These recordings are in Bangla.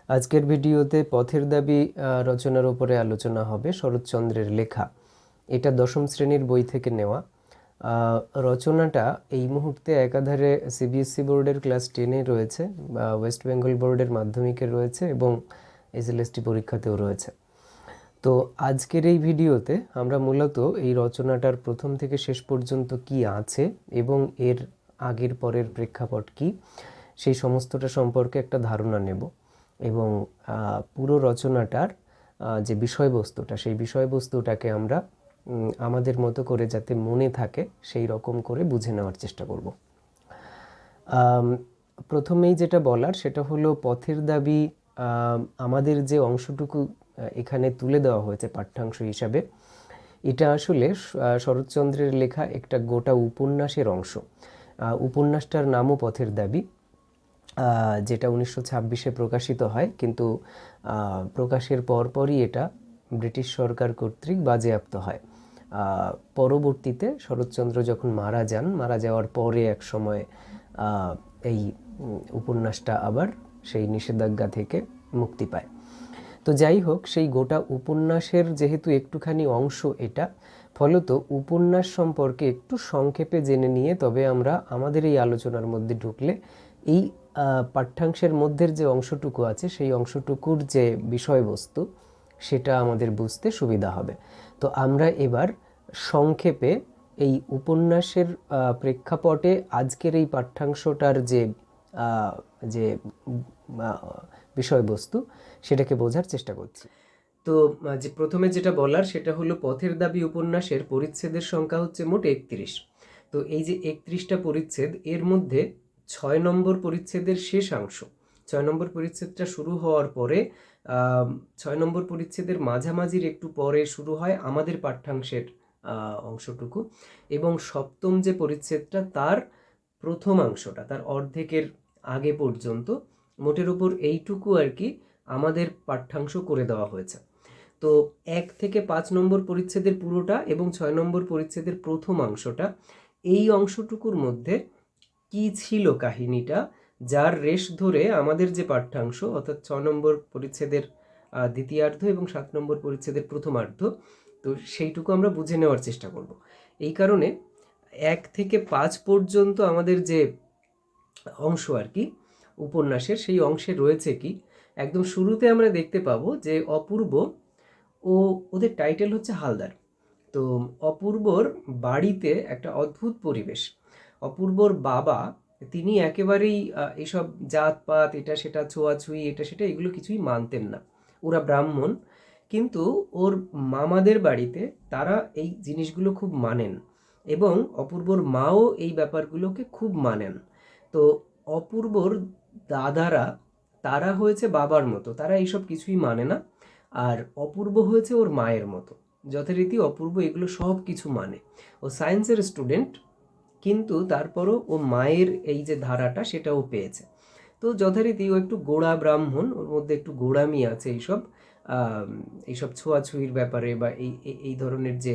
আজকের ভিডিওতে পথের দাবি রচনার উপরে আলোচনা হবে। শরৎচন্দ্রের লেখা, এটা দশম শ্রেণীর বই থেকে নেওয়া। রচনাটা এই মুহূর্তে একাধারে সিবিএসসি বোর্ডের ক্লাস 10-এ রয়েছে, ওয়েস্ট বেঙ্গল বোর্ডের মাধ্যমিকে রয়েছে এবং এসএলএসটি পরীক্ষাতেও রয়েছে। তো আজকের এই ভিডিওতে আমরা মূলত এই রচনাটার প্রথম থেকে শেষ পর্যন্ত কি আছে এবং এর আগের পরের প্রেক্ষাপট কি, সেই সমস্তটা সম্পর্কে একটা ধারণা নেব এবং পুরো রচনাটার যে বিষয়বস্তুটা, সেই বিষয়বস্তুটাকে আমরা আমাদের মতো করে যাতে মনে থাকে সেই রকম করে বুঝে নেওয়ার চেষ্টা করব। প্রথমেই যেটা বলার সেটা হলো পথের দাবি আমাদের যে অংশটুকু এখানে তুলে দেওয়া হয়েছে পাঠ্যাংশ হিসাবে, এটা আসলে শরৎচন্দ্রের লেখা একটা গোটা উপন্যাসের অংশ। উপন্যাসটার নামও পথের দাবি, যেটা 1926-এ প্রকাশিত হয়, কিন্তু প্রকাশের পরপরই এটা ব্রিটিশ সরকার কর্তৃক বাজেয়াপ্ত হয়। পরবর্তীতে শরৎচন্দ্র যখন মারা যাওয়ার পরে এক সময় এই উপন্যাসটা আবার সেই নিষেধাজ্ঞা থেকে মুক্তি পায়। তো যাই হোক, সেই গোটা উপন্যাসের যেহেতু একটুখানি অংশ এটা, ফলত উপন্যাস সম্পর্কে একটু সংক্ষেপে জেনে নিয়ে তবে আমরা আমাদের এই আলোচনার মধ্যে ঢুকলে এই পাঠ্যাংশের মধ্যের যে অংশটুকু আছে সেই অংশটুকুর যে বিষয়বস্তু সেটা আমাদের বুঝতে সুবিধা হবে। তো আমরা এবার সংক্ষেপে এই উপন্যাসের প্রেক্ষাপটে আজকের এই পাঠ্যাংশটার যে যে বিষয়বস্তু সেটাকে বোঝার চেষ্টা করছি। তো যে প্রথমে যেটা বলার সেটা হলো পথের দাবি উপন্যাসের পরিচ্ছেদের সংখ্যা হচ্ছে মোট 31। তো এই যে 31টা পরিচ্ছেদ, এর মধ্যে 6 নম্বর পরিচ্ছেদের শেষাংশ, 6 নম্বর পরিচ্ছেদটা শুরু হওয়ার পরে 6 নম্বর পরিচ্ছেদের মাঝামাঝির একটু পরে শুরু হয় আমাদের পাঠ্যাংশের অংশটুকু, এবং সপ্তম যে পরিচ্ছেদটা তার প্রথমাংশটা, তার অর্ধেকের আগে পর্যন্ত মোটের উপর এইটুকু আর কি আমাদের পাঠ্যাংশ করে দেওয়া হয়েছে। তো 1 থেকে 5 নম্বর পরিচ্ছেদের পুরোটা এবং 6 নম্বর পরিচ্ছেদের প্রথমাংশটা, এই অংশটুকুর মধ্যে কি ছিল কাহিনীটা, যার রেশ ধরে আমাদের যে পাঠ্যাংশ অর্থাৎ 6 নম্বর পরিচ্ছেদের দ্বিতীয়ার্ধ এবং 7 নম্বর পরিচ্ছেদের প্রথমার্ধ, তো সেইটুকু আমরা বুঝে নেওয়ার চেষ্টা করব। এই কারণে 1 থেকে 5 পর্যন্ত আমাদের যে অংশ আর কি উপন্যাসের, সেই অংশে রয়েছে কি, একদম শুরুতে আমরা দেখতে পাবো যে অপূর্ব ও ওদের টাইটেল হচ্ছে হালদার। তো অপূর্বর বাড়িতে একটা অদ্ভুত পরিবেশ। অপূর্বর বাবা, তিনি একেবারেই এসব জাতপাত, এটা সেটা, ছোঁয়াছুঁই, এটা সেটা, এগুলো কিছুই মানতেন না। ওরা ব্রাহ্মণ, কিন্তু ওর মামাদের বাড়িতে তারা এই জিনিসগুলো খুব মানেন এবং অপূর্বর মাও এই ব্যাপারগুলোকে খুব মানেন। তো অপূর্বর দাদারা, তারা হয়েছে বাবার মতো, তারা এইসব কিছুই মানে না, আর অপূর্ব হয়েছে ওর মায়ের মতো। যথারীতি অপূর্ব এগুলো সব কিছু মানে। ও সায়েন্সের স্টুডেন্ট, কিন্তু তারপরও ও মায়ের এই যে ধারাটা সেটাও পেয়েছে। তো যথারীতি ও একটু গোড়া ব্রাহ্মণ, ওর মধ্যে একটু গোড়ামি আছে এইসব ছোঁয়াছুঁয়ির ব্যাপারে বা এই ধরনের যে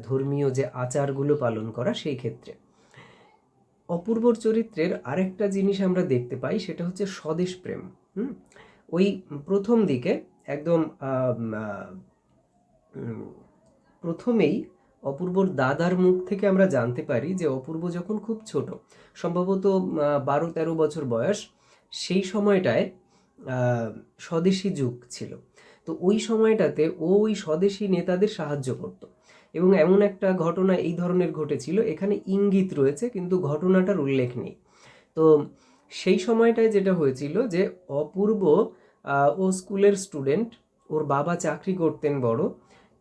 ধর্মীয় যে আচারগুলো পালন করা, সেই ক্ষেত্রে অপূর্বর চরিত্রের আরেকটা জিনিস আমরা দেখতে পাই, সেটা হচ্ছে স্বদেশ প্রেম। ওই প্রথম দিকে একদম প্রথমেই অপূর্বর দাদার মুখ থেকে আমরা জানতে পারি যে অপূর্ব যখন খুব ছোট, সম্ভবত 12-13 বছর বয়স, সেই সময়টায় স্বদেশী যুগ ছিল। তো ওই সময়টাতে ও ওই স্বদেশী নেতাদের সাহায্য করত, এবং এমন একটা ঘটনা এই ধরনের ঘটেছিল, এখানে ইঙ্গিত রয়েছে কিন্তু ঘটনাটার উল্লেখ নেই। তো সেই সময়টায় যেটা হয়েছিল যে অপূর্ব ও স্কুলের স্টুডেন্ট, ওর বাবা চাকরি করতেন বড়,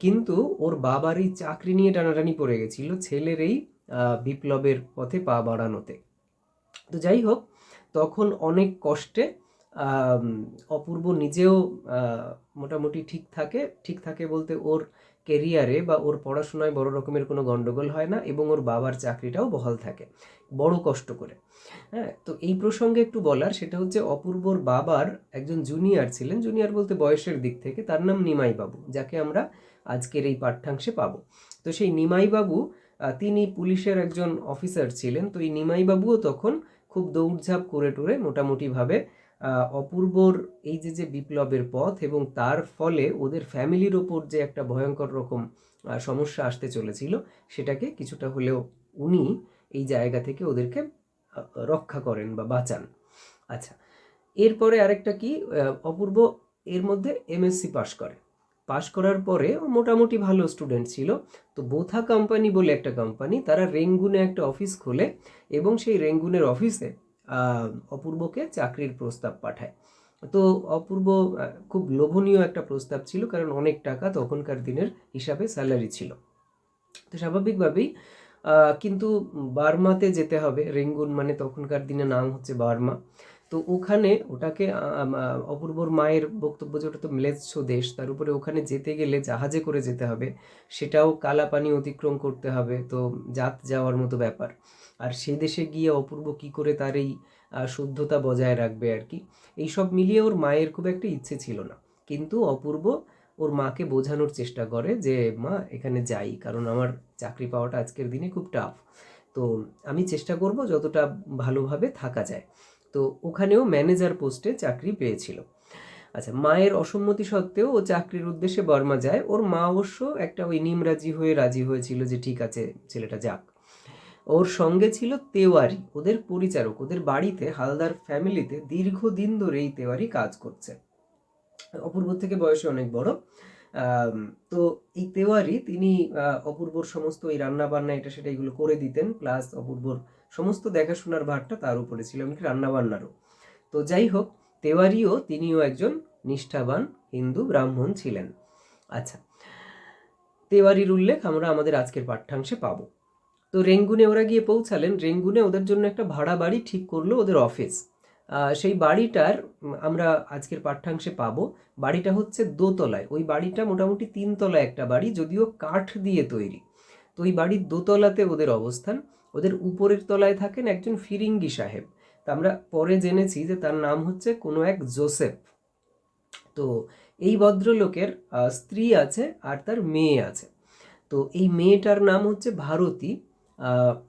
কিন্তু ওর বাবার এই চাকরি নিয়ে টানাটানি পড়ে গেছিল ছেলের এই বিপ্লবের পথে পা বাড়ানোতে। তো যাই হোক, তখন অনেক কষ্টে অপূর্ব নিজেও মোটামুটি ঠিক থাকে বলতে ওর কেরিয়ারে বা ওর পড়াশোনায় বড় রকমের কোনো গন্ডগোল হয় না, এবং ওর বাবার চাকরিটাও বহাল থাকে বড় কষ্ট করে। হ্যাঁ, তো এই প্রসঙ্গে একটু বলার সেটা হচ্ছে অপূর্বর বাবার একজন জুনিয়র ছিলেন, জুনিয়র বলতে বয়সের দিক থেকে, তার নাম নিমাই বাবু, যাকে আমরা আজকের এই পাঠ্যাংশে পাবো। তো সেই নিমাই বাবু, তিনি পুলিশের একজন অফিসার ছিলেন। তো এই নিমাই বাবুও তখন খুব দৌড়ঝাঁপ করে টোরে মোটামুটিভাবে অপূর্বর এই যে বিপ্লবের পথ এবং তার ফলে ওদের ফ্যামিলির ওপর যে একটা ভয়ঙ্কর রকম সমস্যা আসতে চলেছিল, সেটাকে কিছুটা হলেও উনি এই জায়গা থেকে ওদেরকে রক্ষা করেন বা বাঁচান। আচ্ছা, এরপরে আরেকটা কি, অপূর্ব এর মধ্যে এমএসসি পাশ করার পরে ও মোটামুটি ভালো স্টুডেন্ট ছিল। তো বোথা কোম্পানি বলে একটা কোম্পানি, তারা রেঙ্গুনে একটা অফিস খোলে এবং সেই রেঙ্গুনের অফিসে অপূর্বকে চাকরির প্রস্তাব পাঠায়। তো অপূর্ব খুব লোভনীয় একটা প্রস্তাব ছিল, কারণ অনেক টাকা তখনকার দিনের হিসাবে স্যালারি ছিল। তো স্বাভাবিকভাবেই কিন্তু বার্মাতে যেতে হবে। রেঙ্গুন মানে তখনকার দিনে নাম হচ্ছে বার্মা। তো ওখানে ওটাকে অপূর্বর মায়ের বক্তব্য যে ওটা তো ম্লেচ্ছ দেশ, তার উপরে ওখানে যেতে গেলে জাহাজে করে যেতে হবে, সেটাও কালাপানি অতিক্রম করতে হবে, তো যাওয়ার মতো ব্যাপার। আর সেই দেশে গিয়ে অপূর্ব কি করে তার এই শুদ্ধতা বজায় রাখবে আর কি, এইসব মিলিয়ে ওর মায়ের খুব একটা ইচ্ছে ছিল না। কিন্তু অপূর্ব ওর মাকে বোঝানোর চেষ্টা করে যে মা এখানে যাই, কারণ আমার চাকরি পাওয়াটা আজকের দিনে খুব টাফ, তো আমি চেষ্টা করব যতটা ভালোভাবে থাকা যায়। তো ওখানেও ম্যানেজার পোস্টে চাকরি পেয়েছিল। আচ্ছা, মায়ের অসম্মতি সত্ত্বেও ও চাকরির উদ্দেশ্যে বার্মা যায়। ওর মা অবশ্য একটা ওই রাজি হয়েছিল যে ঠিক আছে ছেলেটা যাক। ওর সঙ্গে ছিল তেওয়ারি, ওদের পরিচারক। ওদের বাড়িতে, হালদার ফ্যামিলিতে দীর্ঘদিন ধরে এই তেওয়ারি কাজ করছে। অপূর্ব থেকে বয়সে অনেক বড়। তো এই তেওয়ারি তিনি অপূর্বর সমস্ত এই রান্না বান্না এটা সেটা এগুলো করে দিতেন, প্লাস অপূর্বর সমস্ত দেখাশোনার ভারটা তার উপরে ছিল, এমনকি রান্না বান্নারও। তো যাই হোক, তিনিও একজন নিষ্ঠাবান হিন্দু ব্রাহ্মণ ছিলেন। আচ্ছা, তেওয়ারির উল্লেখ আমরা আমাদের আজকের পাঠ্যাংশে পাবো। তো রেঙ্গুনে ওরা গিয়ে পৌঁছালেন। রেঙ্গুনে ওদের জন্য একটা ভাড়া বাড়ি ঠিক করলো ওদের অফিস। সেই বাড়িটার আমরা আজকের পাঠ্যাংশে পাবো। বাড়িটা হচ্ছে দোতলায়। ওই বাড়িটা মোটামুটি 3 তলা একটা বাড়ি, যদিও কাঠ দিয়ে তৈরি। তো ওই বাড়ির দোতলাতে ওদের অবস্থান। ওদের উপরের তলায় থাকেন একজন ফিরিঙ্গি সাহেব। তা আমরা পরে জেনেছি যে তার নাম হচ্ছে কোনো এক জোসেফ। তো এই ভদ্রলোকের স্ত্রী আছে আর তার মেয়ে আছে। তো এই মেয়েটার নাম হচ্ছে ভারতী।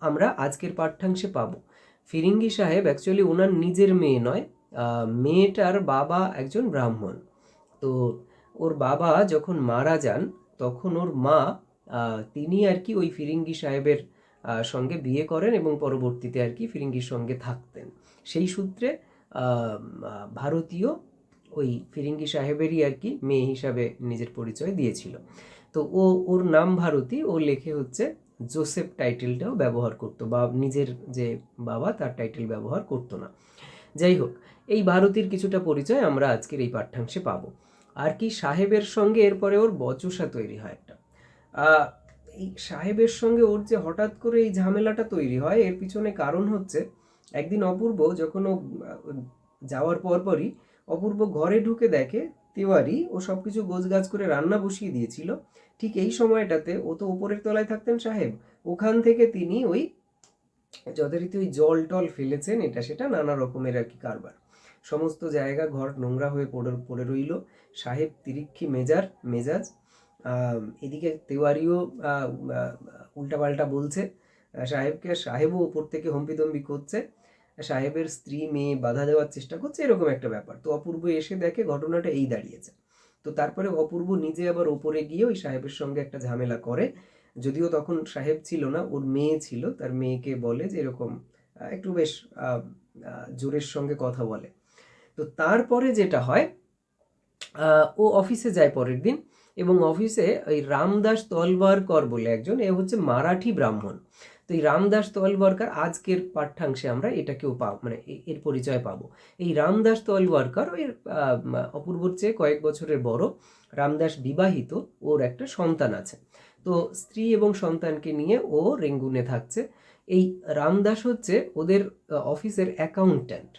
আমরা আজকের পাঠ্যাংশে পাবো। ফিরিঙ্গি সাহেব অ্যাকচুয়ালি ওনার নিজের মেয়ে নয়, মেয়েটার বাবা একজন ব্রাহ্মণ। তো ওর বাবা যখন মারা যান তখন ওর মা তিনি আর কি ওই ফিরিঙ্গি সাহেবের সঙ্গে বিয়ে করেন এবং পরবর্তীতে আর কি ফিরিঙ্গির সঙ্গে থাকতেন। সেই সূত্রে ভারতীয় ওই ফিরিঙ্গি সাহেবেরই আর কি মেয়ে হিসাবে নিজের পরিচয় দিয়েছিল। তো ওর নাম ভারতী, ও লেখে হচ্ছে জোসেফ টাইটেলটাও ব্যবহার করতো, বা নিজের যে বাবা তার টাইটেল ব্যবহার করতো না। যাই হোক, এই ভারতীর কিছুটা পরিচয় আমরা আজকের এই পাঠ্যাংশে পাবো। আর কি সাহেবের সঙ্গে এরপরে ওর বচসা তৈরি হয় একটা। এই সাহেবের সঙ্গে ওর যে হঠাৎ করে এই ঝামেলাটা তৈরি হয়, এর পিছনে কারণ হচ্ছে একদিন অপূর্ব যখন ও যাওয়ার পরপরই অপূর্ব ঘরে ঢুকে দেখে তেওয়ারি ও সব কিছু গোছগাছ করে রান্না বসিয়ে দিয়েছিল। ঠিক এই সময়টাতে, ও তো উপরের তলায় থাকতেন সাহেব, ওখান থেকে তিনি ওই যথারীতি ওই জল টল ফেলেছেন, এটা সেটা নানা রকমের আর কি কারবার। সমস্ত জায়গা ঘর নোংরা হয়ে পড়ে রইল। সাহেব তিরিক্ষি মেজাজ। এদিকে তেওয়ারিও উল্টাপাল্টা বলছে সাহেবকে, সাহেবও উপর থেকে হম্পিতম্পি করছে, সাহেবের স্ত্রী মেয়ে বাধা দেওয়ার চেষ্টা করছে, এরকম একটা ব্যাপার। তো অপূর্ব এসে দেখে ঘটনাটা এই দাঁড়িয়েছে। তো তারপরে অপূর্ব নিজে আবার ওপরে গিয়ে ওই সাহেবের সঙ্গে একটা ঝামেলা করে। যদিও তখন সাহেব ছিল না, ওর মেয়ে ছিল। তার মেয়েকে বলে যে এরকম একটু বেশ জোরের সঙ্গে কথা বলে। তো তারপরে যেটা হয়, ও অফিসে যায় পরের দিন, এবং অফিসে ওই রামদাস তলওয়ারকর বলে একজন, এ হচ্ছে মারাঠি ব্রাহ্মণ। তো এই রামদাস তলওয়ারকর আজকের পাঠ্যাংশে আমরা এটাকেও মানে এর পরিচয় পাবো। এই রামদাস তলওয়ারকর ওই অপূর্বর চেয়ে কয়েক বছরের বড়। রামদাস বিবাহিত, ওর একটা সন্তান আছে। তো স্ত্রী এবং সন্তানকে নিয়ে ও রেঙ্গুনে থাকছে। এই রামদাস হচ্ছে ওদের অফিসের অ্যাকাউন্ট্যান্ট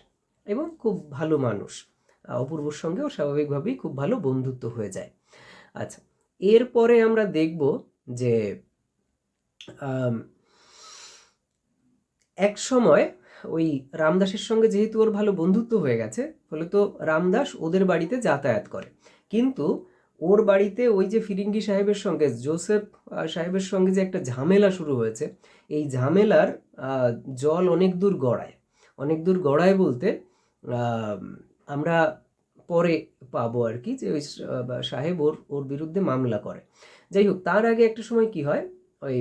এবং খুব ভালো মানুষ। অপূর্বর সঙ্গেও স্বাভাবিকভাবেই খুব ভালো বন্ধুত্ব হয়ে যায়। আচ্ছা, এরপরে আমরা দেখব যে এক সময় ওই রামদাসের সঙ্গে যেহেতু ওর ভালো বন্ধুত্ব হয়ে গেছে, ফলে তো রামদাস ওদের বাড়িতে যাতায়াত করে। কিন্তু ওর বাড়িতে ওই যে ফিরিঙ্গি সাহেবের সঙ্গে, জোসেফ সাহেবের সঙ্গে যে একটা ঝামেলা শুরু হয়েছে, এই ঝামেলার জল অনেক দূর গড়ায় বলতে আমরা পরে পাবো আর কি, যে ওই সাহেব ওর ওর বিরুদ্ধে মামলা করে। যাই হোক, তার আগে একটা সময় কি হয়, ওই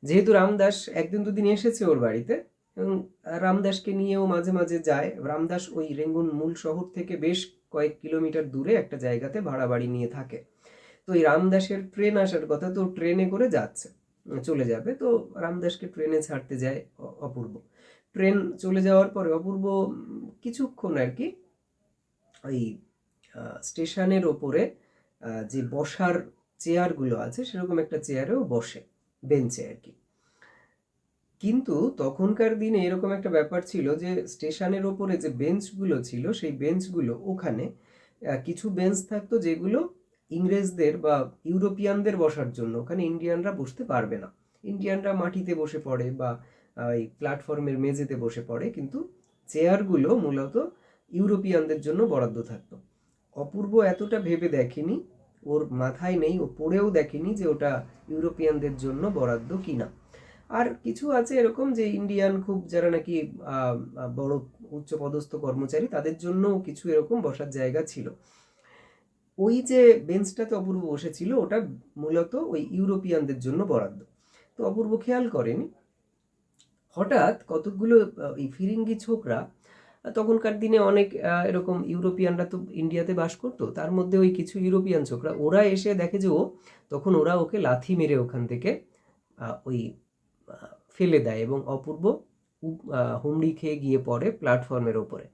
যেহেতু রামদাস একদিন দুদিন এসেছে ওর বাড়িতে, এবং রামদাসকে নিয়েও মাঝে মাঝে যায়। রামদাস ওই রেঙ্গুন মূল শহর থেকে বেশ কয়েক কিলোমিটার দূরে একটা জায়গাতে ভাড়া বাড়ি নিয়ে থাকে। তো এই রামদাসের ট্রেন আসার কথা, তো ট্রেনে করে যাচ্ছে, চলে যাবে। তো রামদাসকে ট্রেনে ছাড়তে যায় অপূর্ব। ট্রেন চলে যাওয়ার পরে অপূর্ব কিছুক্ষণ আর কি ওই স্টেশনের ওপরে যে বসার চেয়ারগুলো আছে সেরকম একটা চেয়ারেও বসে, বেঞ্চে আর কি। কিন্তু তখনকার দিনে এরকম একটা ব্যাপার ছিল যে স্টেশনের ওপরে যে বেঞ্চগুলো ছিল, সেই বেঞ্চগুলো ওখানে কিছু বেঞ্চ থাকতো যেগুলো ইংরেজদের বা ইউরোপিয়ানদের বসার জন্য, ওখানে ইন্ডিয়ানরা বসতে পারবে না। ইন্ডিয়ানরা মাটিতে বসে পড়ে বা এই প্ল্যাটফর্মের মেঝেতে বসে পড়ে, কিন্তু চেয়ারগুলো মূলত ইউরোপিয়ানদের জন্য বরাদ্দ থাকতো। অপূর্ব এতটা ভেবে দেখেনি, ওর মাথায় নেই, ও পড়েও দেখেনি যে ওটা ইউরোপিয়ানদের জন্য বরাদ্দ কিনা। আর কিছু আছে এরকম যে ইন্ডিয়ান খুব যারা নাকি বড় উচ্চপদস্থ কর্মচারী, তাদের জন্য কিছু এরকম বসার জায়গা ছিল। ওই যে বেঞ্চটাতে অপূর্ব বসেছিল ওটা মূলত ওই ইউরোপিয়ানদের জন্য বরাদ্দ। তো অপূর্ব খেয়াল করেনি, হঠাৎ কতকগুলো এই ফিরিঙ্গি ছোকরা, তখনকার দিনে অনেক এরকম ইউরোপিয়ানরা তো ইন্ডিয়াতে বাস করতো, তার মধ্যে ওই কিছু ইউরোপিয়ান ছোকরা, ওরা এসে দেখে যে ও, তখন ওরা ওকে লাথি মেরে ওখান থেকে ওই ফেলে দেয়, এবং অপূর্ব হুমড়ি খেয়ে গিয়ে পড়ে প্ল্যাটফর্মের ওপরে।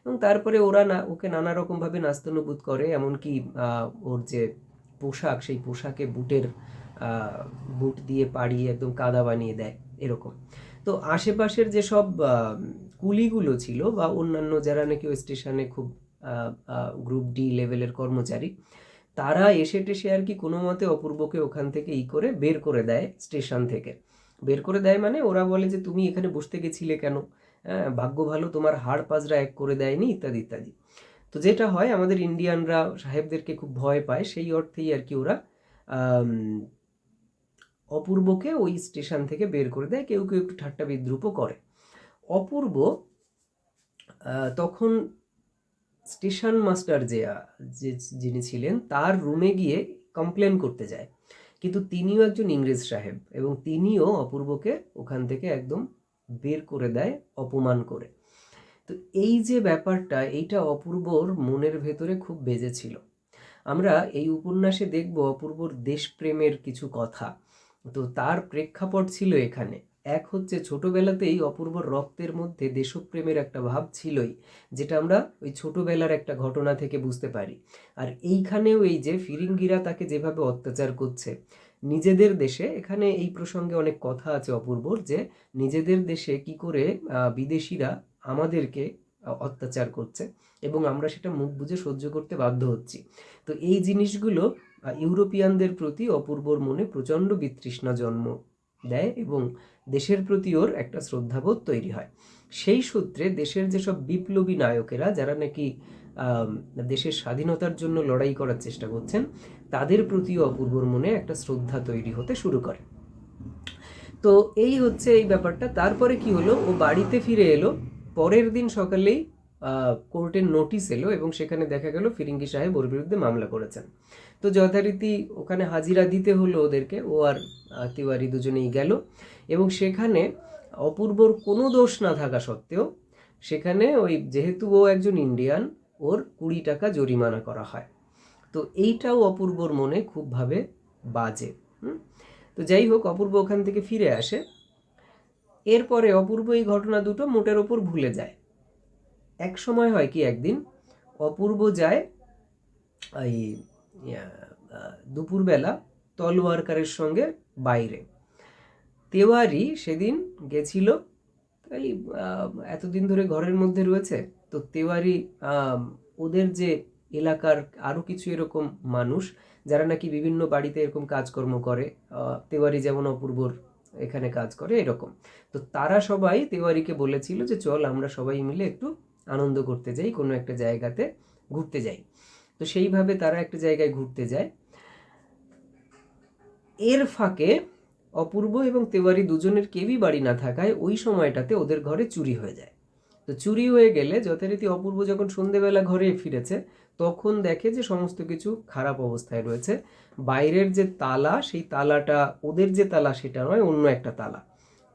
এবং তারপরে ওরা ওকে নানা রকমভাবে নাস্তানুবুদ করে, এমনকি ওর যে পোশাক, সেই পোশাকে বুট দিয়ে পাড়িয়ে একদম কাদা বানিয়ে দেয় এরকম। তো আশেপাশের যেসব কুলিগুলো ছিল বা অন্যান্য যারা নাকি ওই স্টেশনে খুব গ্রুপ ডি লেভেলের কর্মচারী, তারা এসে টেসে আর কি কোনো মতে অপূর্বকে ওখান থেকে করে বের করে দেয়, স্টেশন থেকে বের করে দেয়। মানে ওরা বলে যে তুমি এখানে বসতে গেছিলে কেন, ভাগ্য ভালো তোমার হাড় পাজরা এক করে দেয়নি, ইত্যাদি ইত্যাদি। তো যেটা হয়, আমাদের ইন্ডিয়ানরা সাহেবদেরকে খুব ভয় পায়, সেই অর্থেই আর কি ওরা অপূর্বকে ওই স্টেশন থেকে বের করে দেয়, কেউ কেউ একটু ঠাট্টা বিদ্রুপও করে। অপূর্ব তখন স্টেশন মাস্টার যিনি ছিলেন তার রুমে গিয়ে কমপ্লেন করতে যায়, কিন্তু তিনিও একজন ইংরেজ সাহেব, এবং তিনিও অপূর্বকে ওখান থেকে একদম বের করে দেয় অপমান করে। তো এই যে ব্যাপারটা, এইটা অপূর্বর মনের ভেতরে খুব বেজেছিল। আমরা এই উপন্যাসে দেখব অপূর্বর দেশপ্রেমের কিছু কথা। তো তার প্রেক্ষাপট ছিল এখানে, এক হচ্ছে ছোটবেলাতেই অপূর্বর রক্তের মধ্যে দেশপ্রেমের একটা ভাব ছিলই, যেটা আমরা ওই ছোটবেলার একটা ঘটনা থেকে বুঝতে পারি। আর এইখানেও এই যে ফিরিঙ্গিরা তাকে যেভাবে অত্যাচার করছে নিজেদের দেশে, এখানে এই প্রসঙ্গে অনেক কথা আছে অপূর্বর, যে নিজেদের দেশে কি করে বিদেশিরা আমাদেরকে অত্যাচার করছে এবং আমরা সেটা মুখ বুজে সহ্য করতে বাধ্য হচ্ছি। তো এই জিনিসগুলো ইউরোপিয়ানদের প্রতি অপূর্বর মনে প্রচণ্ড বিতৃষ্ণা জন্ম দেয়, এবং দেশের প্রতি ওর একটা শ্রদ্ধাবোধ তৈরি হয়। সেই সূত্রে দেশের যেসব বিপ্লবী নায়কেরা, যারা নাকি দেশের স্বাধীনতার জন্য লড়াই করার চেষ্টা করছেন, তাদের প্রতিও অপূর্বর মনে একটা শ্রদ্ধা তৈরি হতে শুরু করে। তো এই হচ্ছে এই ব্যাপারটা। তারপরে কি হলো, ও বাড়িতে ফিরে এলো, পরের দিন সকালেই কোর্টের নোটিশ এলো, এবং সেখানে দেখা গেল ফিরিঙ্গি সাহেব ওর বিরুদ্ধে মামলা করেছেন। তো যথারীতি ওখানে হাজিরা দিতে হলো ওদেরকে, ও আর তিওয়ারি দুজনেই গেল, এবং সেখানে অপূর্বর কোনো দোষ না থাকা সত্ত্বেও সেখানে ওই যেহেতু ও একজন ইন্ডিয়ান, ওর 20 টাকা জরিমানা করা হয়। তো এইটাও অপূর্বর মনে খুবভাবে বাজে। তো যাই হোক, অপূর্ব ওখান থেকে ফিরে আসে। এরপরে অপূর্ব এই ঘটনা দুটো মোটের ওপর ভুলে যায়। এক সময় হয় কি, একদিন অপূর্ব যায় এই দুপুরবেলা তলোয়ারকারের সঙ্গে বাইরে। তেওয়ারি সেদিন গেছিল, এই এতদিন ধরে ঘরের মধ্যে রয়েছে, তো তেওয়ারি ওদের যে এলাকার আরও কিছু এরকম মানুষ যারা নাকি বিভিন্ন বাড়িতে এরকম কাজকর্ম করে, তেওয়ারি যেমন অপূর্বর এখানে কাজ করে এরকম, তো তারা সবাই তেওয়ারিকে বলেছিল যে চল আমরা সবাই মিলে একটু আনন্দ করতে যাই, কোনো একটা জায়গাতে ঘুরতে যাই। তো সেইভাবে তারা একটা জায়গায় ঘুরতে যায়। এর ফাঁকে অপূর্ব এবং তেওয়ারি দুজনের কেউই বাড়ি না থাকায় ওই সময়টাতে ওদের ঘরে চুরি হয়ে যায়। তো চুরি হয়ে গেলে যথারীতি অপূর্ব যখন সন্ধেবেলা ঘরে ফিরেছে তখন দেখে যে সমস্ত কিছু খারাপ অবস্থায় রয়েছে। বাইরের যে তালা, সেই তালাটা ওদের যে তালা সেটা নয়, অন্য একটা তালা।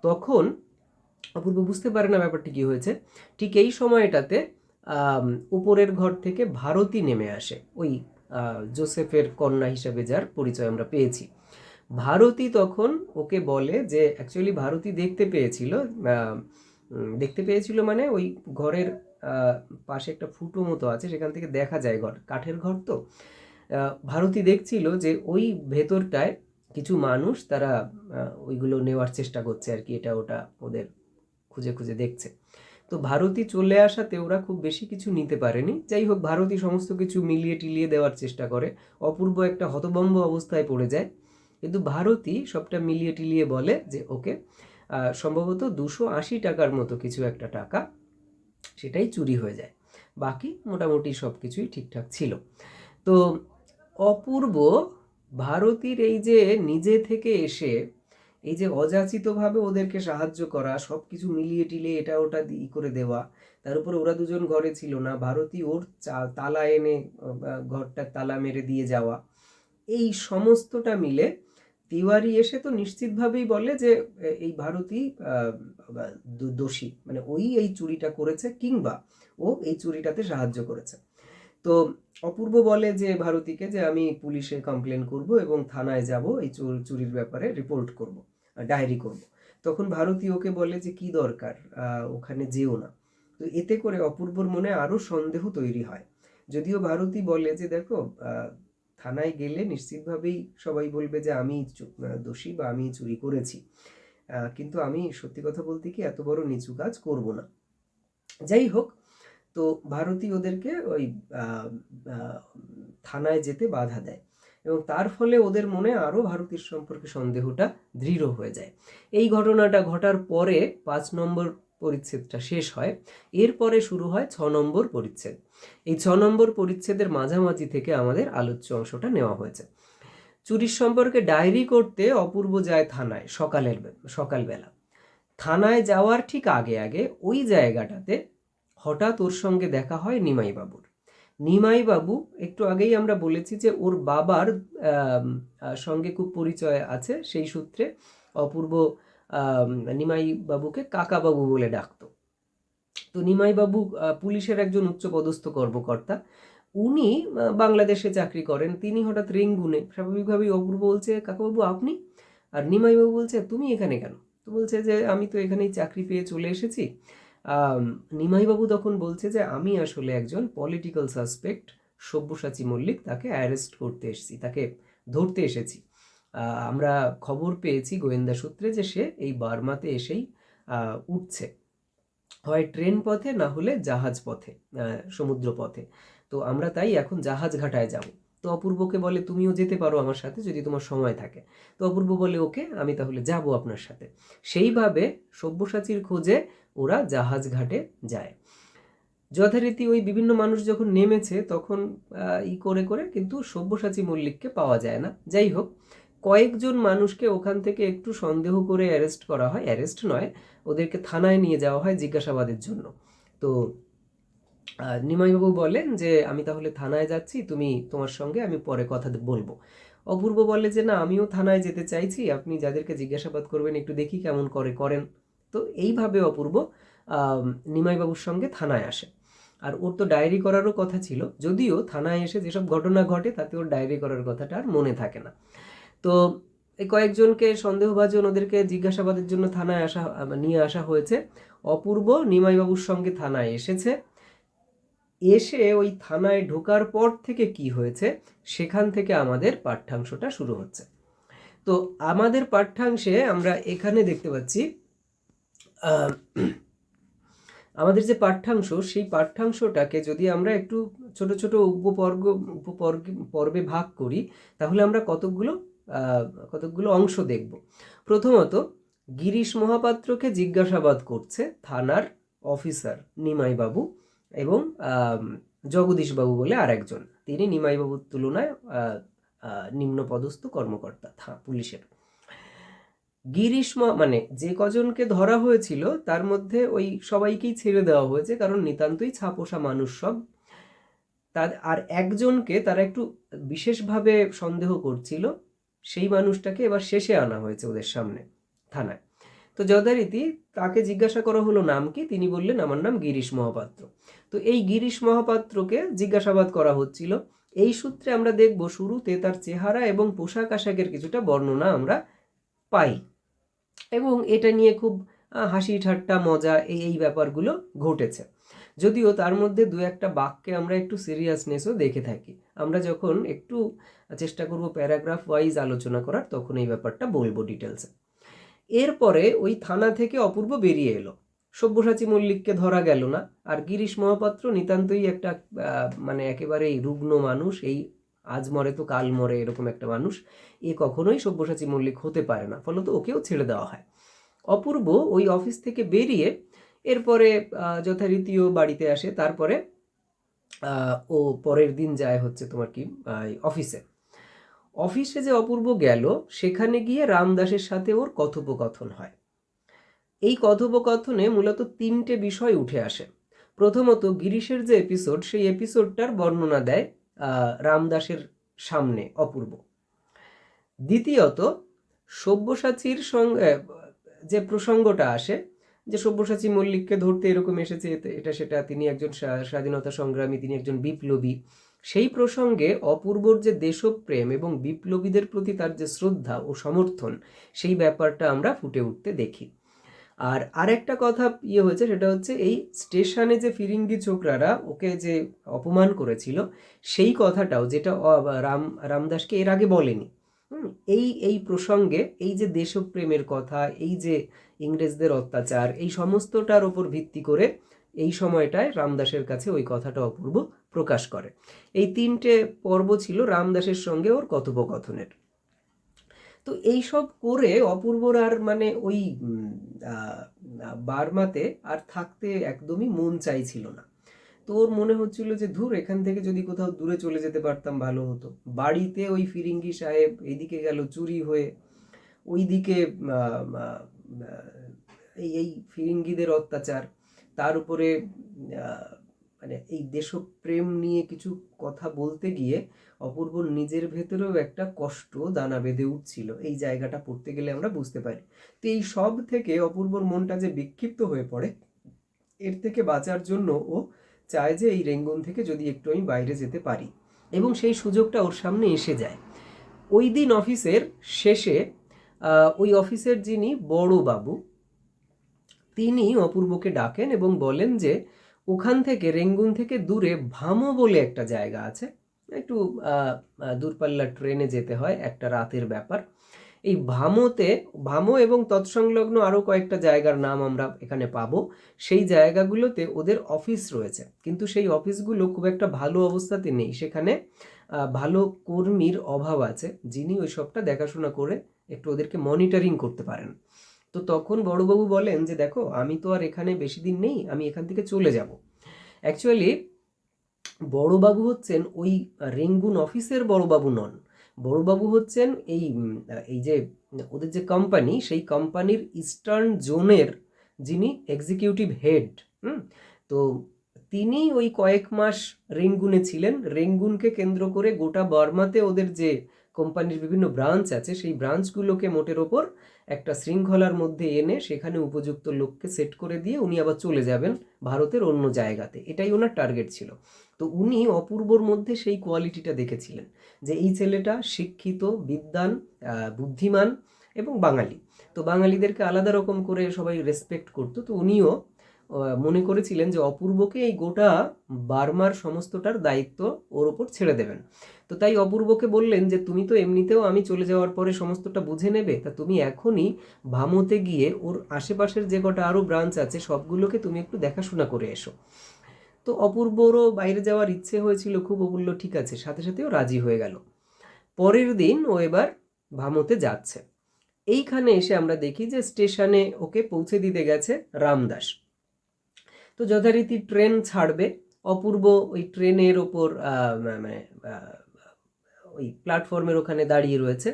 তখন অপূর্ব বুঝতে পারে না ব্যাপারটি কি হয়েছে। ঠিক এই সময়টাতে উপরের ঘর থেকে ভারতী নেমে আসে, ওই জোসেফের কন্যা হিসেবে যার পরিচয় আমরা পেয়েছি। ভারতী তখন ওকে বলে যে অ্যাকচুয়ালি ভারতী দেখতে পেয়েছিল মানে ওই ঘরের পাশে একটা ফুটো মতো আছে, সেখান থেকে দেখা যায়, ঘর কাঠের ঘর তো। ভারতী দেখছিল যে ওই ভেতরটায় কিছু মানুষ তারা ওইগুলো নেওয়ার চেষ্টা করছে আর কি, এটা ওটা ওদের খুঁজে খুঁজে দেখছে। তো ভারতী চলে আসাতে ওরা খুব বেশি কিছু নিতে পারেনি। যাই হোক, ভারতী সমস্ত কিছু মিলিয়ে টিলিয়ে দেওয়ার চেষ্টা করে। অপূর্ব একটা হতভম্ব অবস্থায় পড়ে যায়, কিন্তু ভারতী সবটা মিলিয়ে টিলিয়ে বলে যে ওকে সম্ভবত 280 টাকার মতো কিছু একটা টাকা, সেটাই চুরি হয়ে যায়। বাকি মোটামুটি সব কিছুই ঠিকঠাক ছিল। তো অপূর্ব ভারতীর এই যে নিজে থেকে এসে এই যে অযাচিতভাবে ওদেরকে সাহায্য করা, সব কিছু মিলিয়ে টিলিয়ে এটা ওটা করে দেওয়া, তার উপরে ওরা দুজন ঘরে ছিল না, ভারতী ওর তালা এনে ঘরটার তালা মেরে দিয়ে যাওয়া, এই সমস্তটা মিলে তিওয়ারি এসে তো নিশ্চিতভাবেই বলে যে এই ভারতী দোষী, মানে ওই এই চুরিটা করেছে কিংবা ও এই চুরিটাতে সাহায্য করেছে। তো অপূর্ব বলে যে ভারতীকে যে আমি পুলিশে কমপ্লেন করব এবং থানায় যাব, এই চুরির ব্যাপারে রিপোর্ট করব, ডায়েরি করব। তখন ভারতী ওকে বলে যে কি দরকার, ওখানে যেও না। তো এতে করে অপূর্বর মনে আরো সন্দেহ তৈরি হয়। যদিও ভারতী বলে যে দেখো, থানায় গেলে নিশ্চিতভাবেই সবাই বলবে যে আমি দোষী বা আমি চুরি করেছি, কিন্তু আমি সত্যি কথা বলতে কি এত বড় নিচু কাজ করব না। যাই হোক, তো ভারতী ওদেরকে ওই থানায় যেতে বাধা দেয় এবং তার ফলে ওদের মনে আরও ভারতীর সম্পর্কে সন্দেহটা দৃঢ় হয়ে যায়। এই ঘটনাটা ঘটার পরে 5 নম্বর পরিচ্ছেদটা শেষ হয়। এরপরে শুরু হয় 6 নম্বর পরিচ্ছেদ। এই 6 নম্বর পরিচ্ছেদের মাঝামাঝি থেকে আমাদের আলোচ্য অংশটা নেওয়া হয়েছে। চুরির সম্পর্কে ডায়েরি করতে অপূর্ব যায় থানায় সকালবেলা। থানায় যাওয়ার ঠিক আগে আগে ওই জায়গাটাতে হঠাৎ ওর সঙ্গে দেখা হয় নিমাইবাবুর। নিমাইবাবু, একটু আগেই আমরা বলেছি যে ওর বাবার সঙ্গে খুব পরিচয় আছে, সেই সূত্রে অপূর্ব নিমাইবাবুকে কাকাবাবু বলে ডাকতো। তো নিমাইবাবু পুলিশের একজন উচ্চপদস্থ কর্মকর্তা, উনি বাংলাদেশে চাকরি করেন। তিনি হঠাৎ রেঙ্গুনে, স্বাভাবিকভাবেই অপূর্ব বলছে কাকাবাবু আপনি, আর নিমাইবাবু বলছে তুমি এখানে কেন? তো বলছে যে আমি তো এখানেই চাকরি পেয়ে চলে এসেছি। নিমাইবাবু তখন বলছে যে আমি আসলে একজন পলিটিক্যাল সাসপেক্ট, সব্যসাচী মল্লিক, তাকে অ্যারেস্ট করতে এসেছি, তাকে ধরতে এসেছি। আমরা খবর পেয়েছি গোয়েন্দা সূত্রে যে সে এই বার্মাতে এসেই উঠছে, হয় ট্রেন পথে না হলে জাহাজ পথে, সমুদ্র পথে। তো আমরা তাই এখন জাহাজ ঘাটায় যাব। তো অপূর্বকে বলে তুমিও যেতে পারো আমার সাথে যদি তোমার সময় থাকে। তো অপূর্ব বলে ওকে, আমি তাহলে যাব আপনার সাথে। সেইভাবে সব্যসাচীর খোঁজে ওরা জাহাজ ঘাটে যায়। যথারীতি ওই বিভিন্ন মানুষ যখন নেমেছে তখন করে করে কিন্তু সব্যসাচী মল্লিককে পাওয়া যায় না। যাই হোক, কয়েকজন মানুষকে ওখান থেকে একটু সন্দেহ করে অ্যারেস্ট করা হয়, অ্যারেস্ট নয়, ওদেরকে থানায় নিয়ে যাওয়া হয় জিজ্ঞাসাবাদের জন্য। তো নিমাইবাবু বলেন যে আমি তাহলে থানায় যাচ্ছি, তুমি তোমার সঙ্গে আমি পরে কথা বলবো। অপূর্ব বলে যে না, আমিও থানায় যেতে চাইছি, আপনি যাদেরকে জিজ্ঞাসাবাদ করবেন একটু দেখি কেমন করেন। তো এইভাবে অপূর্ব নিমাইবাবুর সঙ্গে থানায় আসে। আর ওর তো ডায়েরি করারও কথা ছিল, যদিও থানায় এসে যেসব ঘটনা ঘটে তাতে ওর ডায়েরি করার কথাটা আর মনে থাকে না। তো এই কয়েকজনকে সন্দেহভাজন ওদেরকে জিজ্ঞাসাবাদের জন্য থানায় নিয়ে আসা হয়েছে। অপূর্ব নিমাইবাবুর সঙ্গে থানায় এসেছে। এসে ওই থানায় ঢোকার পর থেকে কি হয়েছে সেখান থেকে আমাদের পাঠ্যাংশটা শুরু হচ্ছে। তো আমাদের পাঠ্যাংশে আমরা এখানে দেখতে পাচ্ছি আমাদের যে পাঠ্যাংশ, সেই পাঠ্যাংশটাকে যদি আমরা একটু ছোট ছোট পর্বে ভাগ করি তাহলে আমরা কতকগুলো অংশ দেখব। প্রথমত, গিরিশ মহাপাত্রকে জিজ্ঞাসাবাদ করছে থানার অফিসার নিমাইবাবু এবং জগদীশবাবু বলে আরেকজন, তিনি নিমাইবাবুর তুলনায় নিম্নপদস্থ কর্মকর্তা পুলিশের। মানে যে কজনকে ধরা হয়েছিল তার মধ্যে ওই সবাইকেই ছেড়ে দেওয়া হয়েছে, কারণ নিতান্তই ছাপোষা মানুষ সব। আর একজনকে তারা একটু বিশেষভাবে সন্দেহ করছিল, সেই মানুষটাকে এবার শেষে আনা হয়েছে ওদের সামনে থানায়। তো যথারীতি তাকে জিজ্ঞাসা করা হলো নাম কি, তিনি বললেন আমার নাম গিরিশ মহাপাত্র। তো এই গিরিশ মহাপাত্রকে জিজ্ঞাসাবাদ করা হচ্ছিল। এই সূত্রে আমরা দেখব শুরুতে তার চেহারা এবং পোশাক আশাকের কিছুটা বর্ণনা আমরা পাই, এবং এটা নিয়ে খুব হাসি ঠাট্টা মজা এই ব্যাপারগুলো ঘটেছে। যদিও তার মধ্যে দু একটা বাক্যে আমরা একটু সিরিয়াসনেসও দেখে থাকি। আমরা যখন একটু চেষ্টা করব প্যারাগ্রাফ ওয়াইজ আলোচনা করার, তখন এই ব্যাপারটা বলবো ডিটেলসে। এরপরে ওই থানা থেকে অপূর্ব বেরিয়ে এলো, সব্যসাচী মল্লিককে ধরা গেল না। আর গিরিশ মহাপাত্র নিতান্তই একটা মানে একেবারেই রুগ্ন মানুষ, এই আজ মরে তো কাল মরে এরকম একটা মানুষ, এ কখনোই সব্যসাচী মল্লিক হতে পারে না, ফলত ওকেও ছেড়ে দেওয়া হয়। অপূর্ব ওই অফিস থেকে বেরিয়ে এরপরে যথারীতিও বাড়িতে আসে। তারপরে ও পরের দিন যায় হচ্ছে তোমার কি অফিসে যে অপূর্ব গেল, সেখানে গিয়ে রামদাসের সাথে ওর কথোপকথন হয়। এই কথোপকথনে মূলত তিনটে বিষয় উঠে আসে। প্রথমত গিরিশের যে এপিসোড, সেই এপিসোডটার বর্ণনা দেয় রামদাসের সামনে অপূর্ব। দ্বিতীয়ত সব্যসাচীর সঙ্গে যে প্রসঙ্গটা আসে, যে সব্যসাচী মল্লিককে ধরতে এরকম এসেছে, এটা সেটা, তিনি একজন স্বাধীনতা সংগ্রামী, তিনি একজন বিপ্লবী, সেই প্রসঙ্গে অপূর্বর যে দেশপ্রেম এবং বিপ্লবীদের প্রতি তার যে শ্রদ্ধা ও সমর্থন, সেই ব্যাপারটা আমরা ফুটে উঠতে দেখি। আর আরেকটা কথা হয়েছে, সেটা হচ্ছে এই স্টেশনে যে ফিরিঙ্গি ছোকরারা ওকে যে অপমান করেছিল, সেই কথাটাও, যেটা রামদাসকে এর আগে বলেনি, এই প্রসঙ্গে এই যে দেশপ্রেমের কথা, এই যে ইংরেজদের অত্যাচার, এই সমস্তটার ওপর ভিত্তি করে এই সময়টায় রামদাসের কাছে ওই কথাটা অপূর্ব প্রকাশ করে। এই তিনটে পর্ব ছিল রামদাসের সঙ্গে ওর কথোপকথনের। তো এই সব করে অপূর্বর আর মানে ওই বার্মাতে আর থাকতে একদমই মন চাইছিল না। তো ওর মনে হচ্ছিল যে ধুর, এখান থেকে যদি কোথাও দূরে চলে যেতে পারতাম ভালো হতো। বাড়িতে ওই ফিরিঙ্গি সাহেব, এইদিকে গেল চুরি হয়ে, ওইদিকে এই ফিরিঙ্গিদের অত্যাচার, তার উপরে মানে এই দেশপ্রেম নিয়ে কিছু কথা বলতে গিয়ে অপূর্বর নিজের ভেতরেও একটা কষ্ট দানা বেঁধে উঠছিল। এই জায়গাটা পড়তে গেলে আমরা বুঝতে পারি। তো এই সব থেকে অপূর্বর মনটা যে বিক্ষিপ্ত হয়ে পড়ে, এর থেকে বাঁচার জন্য ও চায় যে এই রেঙ্গুন থেকে যদি একটু আমি বাইরে যেতে পারি, এবং সেই সুযোগটা ওর সামনে এসে যায়। ওই দিন অফিসের শেষে ওই অফিসের যিনি বড় বাবু, তিনি অপূর্বকে ডাকেন এবং বলেন যে ওখান থেকে, রেঙ্গুন থেকে দূরে ভামো বলে একটা জায়গা আছে, একটু দূরপাল্লার ট্রেনে যেতে হয়, একটা রাতের ব্যাপার। এই ভামো এবং তৎসংলগ্ন আরও কয়েকটা জায়গার নাম আমরা এখানে পাবো। সেই জায়গাগুলোতে ওদের অফিস রয়েছে, কিন্তু সেই অফিসগুলো খুব একটা ভালো অবস্থাতে নেই, সেখানে ভালো কর্মীর অভাব আছে, যিনি ওই সবটা দেখাশোনা করে একটু ওদেরকে মনিটরিং করতে পারেন। তো তখন বড়বাবু বলেন যে দেখো, আমি তো আর এখানে বেশি দিন নেই, আমি এখান থেকে চলে যাব। অ্যাকচুয়ালি বড়বাবু হচ্ছেন ওই রেঙ্গুন অফিসের বড়বাবু নন। বড়বাবু হচ্ছেন এই যে ওদের যে কোম্পানি, সেই কোম্পানির ইস্টার্ন জোনের যিনি এক্সিকিউটিভ হেড। তো তিনি ওই কয়েক মাস রেঙ্গুনে ছিলেন। রেঙ্গুনকে কেন্দ্র করে গোটা বার্মাতে ওদের যে কোম্পানির বিভিন্ন ব্রাঞ্চ আছে, সেই ব্রাঞ্চগুলোকে মোটের ওপর একটা শৃঙ্খলার মধ্যে এনে সেখানে উপযুক্ত লোককে সেট করে দিয়ে উনি আবার চলে যাবেন ভারতের অন্য জায়গাতে, এটাই ওনার টার্গেট ছিল। তো উনি অপূর্বর মধ্যে সেই কোয়ালিটিটা দেখেছিলেন যে এই ছেলেটা শিক্ষিত, বিদ্বান, বুদ্ধিমান এবং বাঙালি। তো বাঙালিদেরকে আলাদা রকম করে সবাই রেসপেক্ট করতো। তো উনিও মনে করেছিলেন যে অপূর্বকে এই গোটা বার্মার সমস্তটার দায়িত্ব ওর ওপর ছেড়ে দেবেন। তো তাই অপূর্বকে বললেন যে তুমি তো এমনিতেও আমি চলে যাওয়ার পরে সমস্তটা বুঝে নেবে, তা তুমি এখনই ভামোতে গিয়ে ওর আশেপাশের যে কটা আরও ব্রাঞ্চ আছে সবগুলোকে তুমি একটু দেখাশোনা করে এসো। তো অপূর্বরও বাইরে যাওয়ার ইচ্ছে হয়েছিল খুব, ও বলল ঠিক আছে, সাথে সাথেও রাজি হয়ে গেল। পরের দিন ও এবার ভামোতে যাচ্ছে। এইখানে এসে আমরা দেখি যে স্টেশনে ওকে পৌঁছে দিতে গেছে রামদাস। তো যথারীতি ট্রেন ছাড়বে, অপূর্ব ওই ট্রেনের ওপর মানে ওই প্ল্যাটফর্মের ওখানে দাঁড়িয়ে রয়েছে,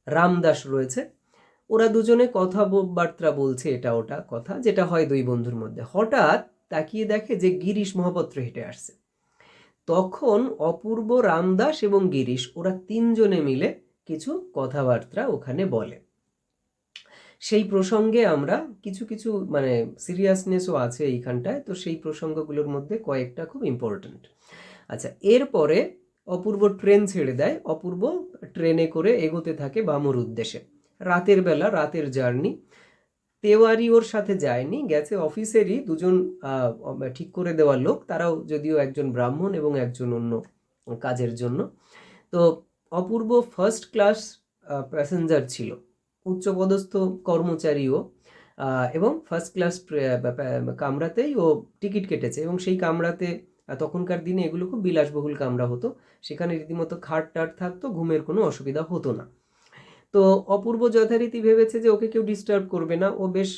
রামদাস রয়েছে। ওরা দুজনে কথাবার্তা বলছে, এটা ওটা কথা যেটা হয় দুই বন্ধুর মধ্যে। হঠাৎ তাকিয়ে দেখে যে গিরিশ মহাপাত্র হেঁটে আসছে। তখন অপূর্ব, রামদাস এবং গিরিশ ওরা তিনজনে মিলে কিছু কথাবার্তা ওখানে বলে। সেই প্রসঙ্গে আমরা কিছু কিছু মানে সিরিয়াসনেসও আছে এইখানটায়, তো সেই প্রসঙ্গগুলোর মধ্যে কয়েকটা খুব ইম্পর্ট্যান্ট। আচ্ছা, এরপরে অপূর্ব ট্রেন ছেড়ে দেয়। অপূর্ব ট্রেনে করে এগোতে থাকে বামুর উদ্দেশ্যে। রাতের বেলা, রাতের জার্নি। তেওয়ারি ওর সাথে যায়নি, গেছে অফিসেরই দুজন ঠিক করে দেওয়া লোক, তারাও যদিও একজন ব্রাহ্মণ এবং একজন অন্য কাজের জন্য। তো অপূর্ব ফার্স্ট ক্লাস প্যাসেঞ্জার ছিল, উচ্চপদস্থ কর্মচারীও, এবং ফার্স্ট ক্লাস কামরাতেই ও টিকিট কেটেছে। এবং সেই কামরাতে তখনকার দিনে এগুলো খুব বিলাসবহুল কামরা হতো, সেখানে রীতিমতো খাট টাট থাকতো, ঘুমের কোনো অসুবিধা হতো না। তো অপূর্ব যথারীতি ভেবেছে যে ওকে কেউ ডিস্টার্ব করবে না, ও বেশ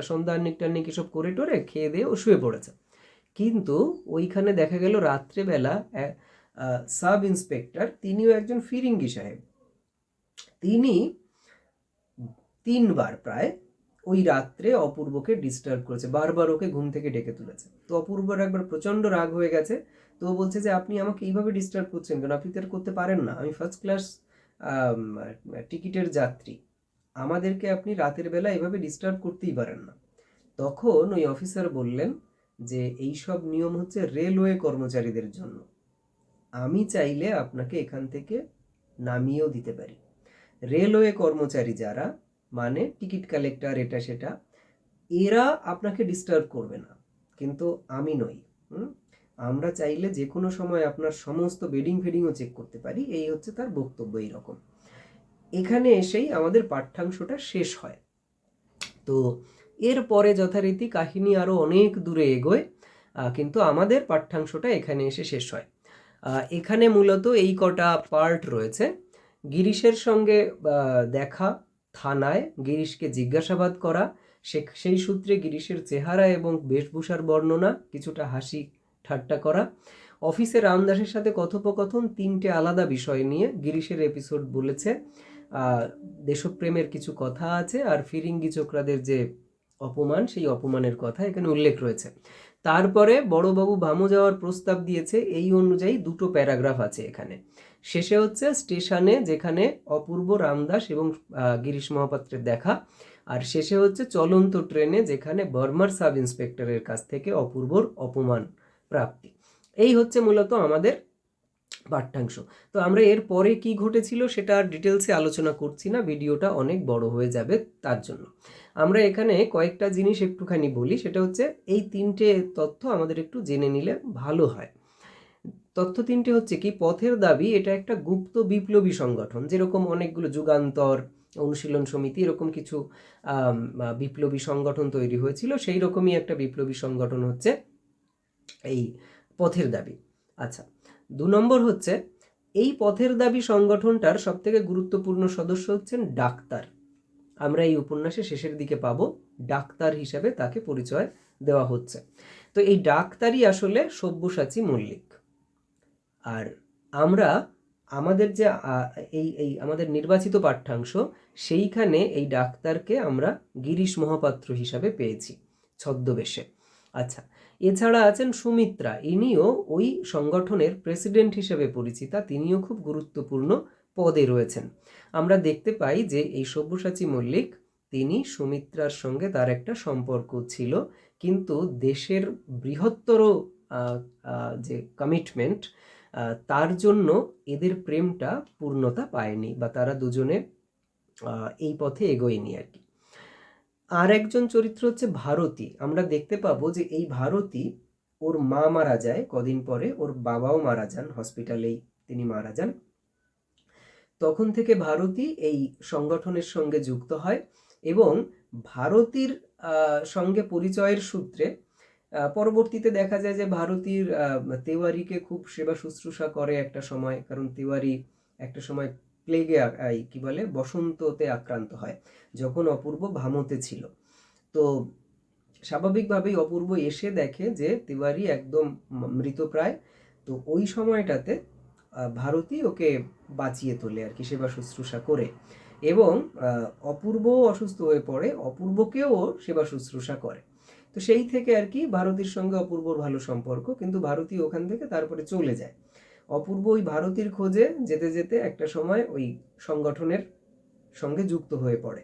সন্ধ্যা আহ্নিক টাহ্নিক এসব করে টোরে খেয়ে দিয়ে ও শুয়ে পড়েছে। কিন্তু ওইখানে দেখা গেল রাত্রেবেলা সাব ইন্সপেক্টর, তিনিও একজন ফিরিঙ্গি সাহেব, তিনি 3বার প্রায় ওই রাত্রে অপূর্বকে ডিস্টার্ব করেছে, বারবার ওকে ঘুম থেকে ডেকে তুলেছে। তো অপূর্বর একবার প্রচণ্ড রাগ হয়ে গেছে। তো ও বলছে যে আপনি আমাকে এইভাবে ডিস্টার্ব করছেন কেন, আপনি তো আর করতে পারেন না, আমি ফার্স্ট ক্লাস টিকিটের যাত্রী, আমাদেরকে আপনি রাতের বেলা এভাবে ডিস্টার্ব করতেই পারেন না। তখন ওই অফিসার বললেন যে এইসব নিয়ম হচ্ছে রেলওয়ে কর্মচারীদের জন্য, আমি চাইলে আপনাকে এখান থেকে নামিয়েও দিতে পারি। রেলওয়ে কর্মচারী যারা, মানে টিকিট কালেক্টর, এটা সেটা, এরা আপনাকে ডিস্টার্ব করবে না, কিন্তু আমি নই। আমরা চাইলে যে কোনো সময় আপনার সমস্ত বেডিং ফেডিংও চেক করতে পারি। এই হচ্ছে তার বক্তব্য। এইরকম এখানে এসেই আমাদের পাঠ্যাংশটা শেষ হয়। তো এরপরে যথারীতি কাহিনী আরও অনেক দূরে এগোয়, কিন্তু আমাদের পাঠ্যাংশটা এখানে এসে শেষ হয়। এখানে মূলত এই কটা পার্ট রয়েছে। গিরিশের সঙ্গে দেখা, থানায় গিরিশকে জিজ্ঞাসাবাদ করা, সেই সূত্রে গিরিশের চেহারা এবং বেশভূষার বর্ণনা, কিছুটা হাসি ঠাট্টা করা, অফিসে রামদাসের সাথে কথোপকথন, 3টে আলাদা বিষয় নিয়ে গিরিশের এপিসোড বলেছে। দেশপ্রেমের কিছু কথা আছে, আর ফিরিঙ্গি চোকরাদের যে অপমান, সেই অপমানের কথা এখানে উল্লেখ রয়েছে। তারপরে বড়বাবু ভামু যাওয়ার প্রস্তাব দিয়েছে, এই অনুযায়ী 2টো প্যারাগ্রাফ আছে এখানে। শেষে হচ্ছে স্টেশনে যেখানে অপূর্ব, রামদাস এবং গিরিশ মহাপাত্রের দেখা, আর শেষে হচ্ছে চলন্ত ট্রেনে যেখানে বর্মার সাব ইন্সপেক্টরের কাছ থেকে অপূর্বর অপমান প্রাপ্তি। এই হচ্ছে মূলত আমাদের পাঠ্যাংশ। তো আমরা এর পরে কি ঘটেছিল সেটা আর ডিটেলসে আলোচনা করছি না, ভিডিওটা অনেক বড় হয়ে যাবে, তার জন্য আমরা এখানে কয়েকটা জিনিস একটুখানি বলি। সেটা হচ্ছে এই 3টে তথ্য আমাদের একটু জেনে নিলে ভালো হয়। তথ্য 3টে হচ্ছে কি, পথের দাবি এটা একটা গুপ্ত বিপ্লবী সংগঠন, যেরকম অনেকগুলো যুগান্তর, অনুশীলন সমিতি, এরকম কিছু বিপ্লবী সংগঠন তৈরি হয়েছিল, সেই রকমই একটা বিপ্লবী সংগঠন হচ্ছে এই পথের দাবি। আচ্ছা, 2 নম্বর হচ্ছে এই পথের দাবি সংগঠনটার সবথেকে গুরুত্বপূর্ণ সদস্য হচ্ছেন ডাক্তার। আমরা এই উপন্যাসের শেষের দিকে পাবো ডাক্তার হিসাবে তাকে পরিচয় দেওয়া হচ্ছে। তো এই ডাক্তারই আসলে সব্যসাচী মল্লিক। আর আমরা আমাদের যে এই আমাদের নির্বাচিত পাঠ্যাংশ, সেইখানে এই ডাক্তারকে আমরা গিরিশ মহাপাত্র হিসাবে পেয়েছি ছদ্মবেশে। আচ্ছা, এছাড়া আছেন সুমিত্রা, ইনিও ওই সংগঠনের প্রেসিডেন্ট হিসেবে পরিচিতা, তিনিও খুব গুরুত্বপূর্ণ পদে রয়েছেন। আমরা দেখতে পাই যে এই সব্যসাচী মল্লিক, তিনি সুমিত্রার সঙ্গে তার একটা সম্পর্ক ছিল, কিন্তু দেশের বৃহত্তর যে কমিটমেন্ট, তার জন্য এদের প্রেমটা পূর্ণতা পায়নি, বা তারা দুজনে এই পথে এগোয়নি আর কি। আর একজন চরিত্র হচ্ছে ভারতী। আমরা দেখতে পাবো যে এই ভারতী, ওর মা মারা যায় কদিন পরে, ওর বাবাও মারা যান, হসপিটালেই তিনি মারা যান। তখন থেকে ভারতী এই সংগঠনের সঙ্গে যুক্ত হয়, এবং ভারতীর সঙ্গে পরিচয়ের সূত্রে পরবর্তীতে দেখা যায় যে ভারতীর তেওয়ারিকে খুব সেবা শুশ্রূষা করে একটা সময়, কারণ তেওয়ারি একটা সময় প্লেগে কি বলে বসন্ততে আক্রান্ত হয়, যখন অপূর্ব ভামতে ছিল। তো স্বাভাবিকভাবেই অপূর্ব এসে দেখে যে তিওয়ারি একদম মৃতপ্রায়। তো ওই সময়টাতে ভারতী ওকে বাঁচিয়ে তোলে আর কি, সেবা শুশ্রূষা করে। এবং অপূর্ব অসুস্থ হয়ে পড়ে, অপূর্বকেও সেবা শুশ্রূষা করে। তো সেই থেকে আর কি ভারতীর সঙ্গে অপূর্বর ভালো সম্পর্ক, কিন্তু ভারতী ওখান থেকে তারপরে চলে যায়। অপূর্ব ওই ভারতীর খোঁজে যেতে যেতে একটা সময় ওই সংগঠনের সঙ্গে যুক্ত হয়ে পড়ে।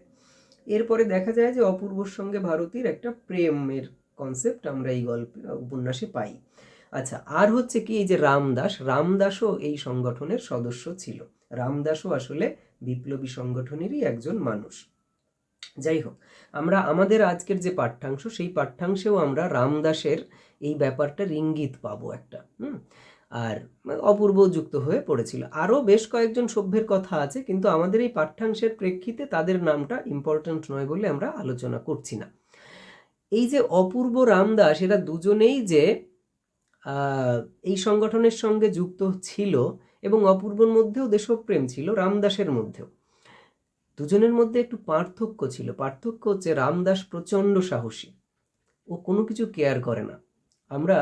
এরপরে দেখা যায় যে অপূর্বর সঙ্গে ভারতীর একটা প্রেমের কনসেপ্ট আমরা এই উপন্যাসে পাই। আচ্ছা, আর হচ্ছে কি, এই যে রামদাসও এই সংগঠনের সদস্য ছিল। রামদাসও আসলে বিপ্লবী সংগঠনেরই একজন মানুষ। যাই হোক, আমরা আমাদের আজকের যে পাঠ্যাংশ, সেই পাঠ্যাংশেও আমরা রামদাসের এই ব্যাপারটার ইঙ্গিত পাবো একটা। আর অপূর্ব যুক্ত হয়ে পড়েছিল। আরও বেশ কয়েকজন সভ্যের কথা আছে, কিন্তু আমাদের এই পাঠ্যাংশের প্রেক্ষিতে তাদের নামটা ইম্পর্ট্যান্ট নয় বলে আমরা আলোচনা করছি না। এই যে অপূর্ব রামদাস, এরা দুজনেই যে এই সংগঠনের সঙ্গে যুক্ত ছিল, এবং অপূর্বর মধ্যেও দেশপ্রেম ছিল, রামদাসের মধ্যেও। দুজনের মধ্যে একটু পার্থক্য ছিল। পার্থক্য হচ্ছে রামদাস প্রচণ্ড সাহসী, ও কোনো কিছু কেয়ার করে না। আমরা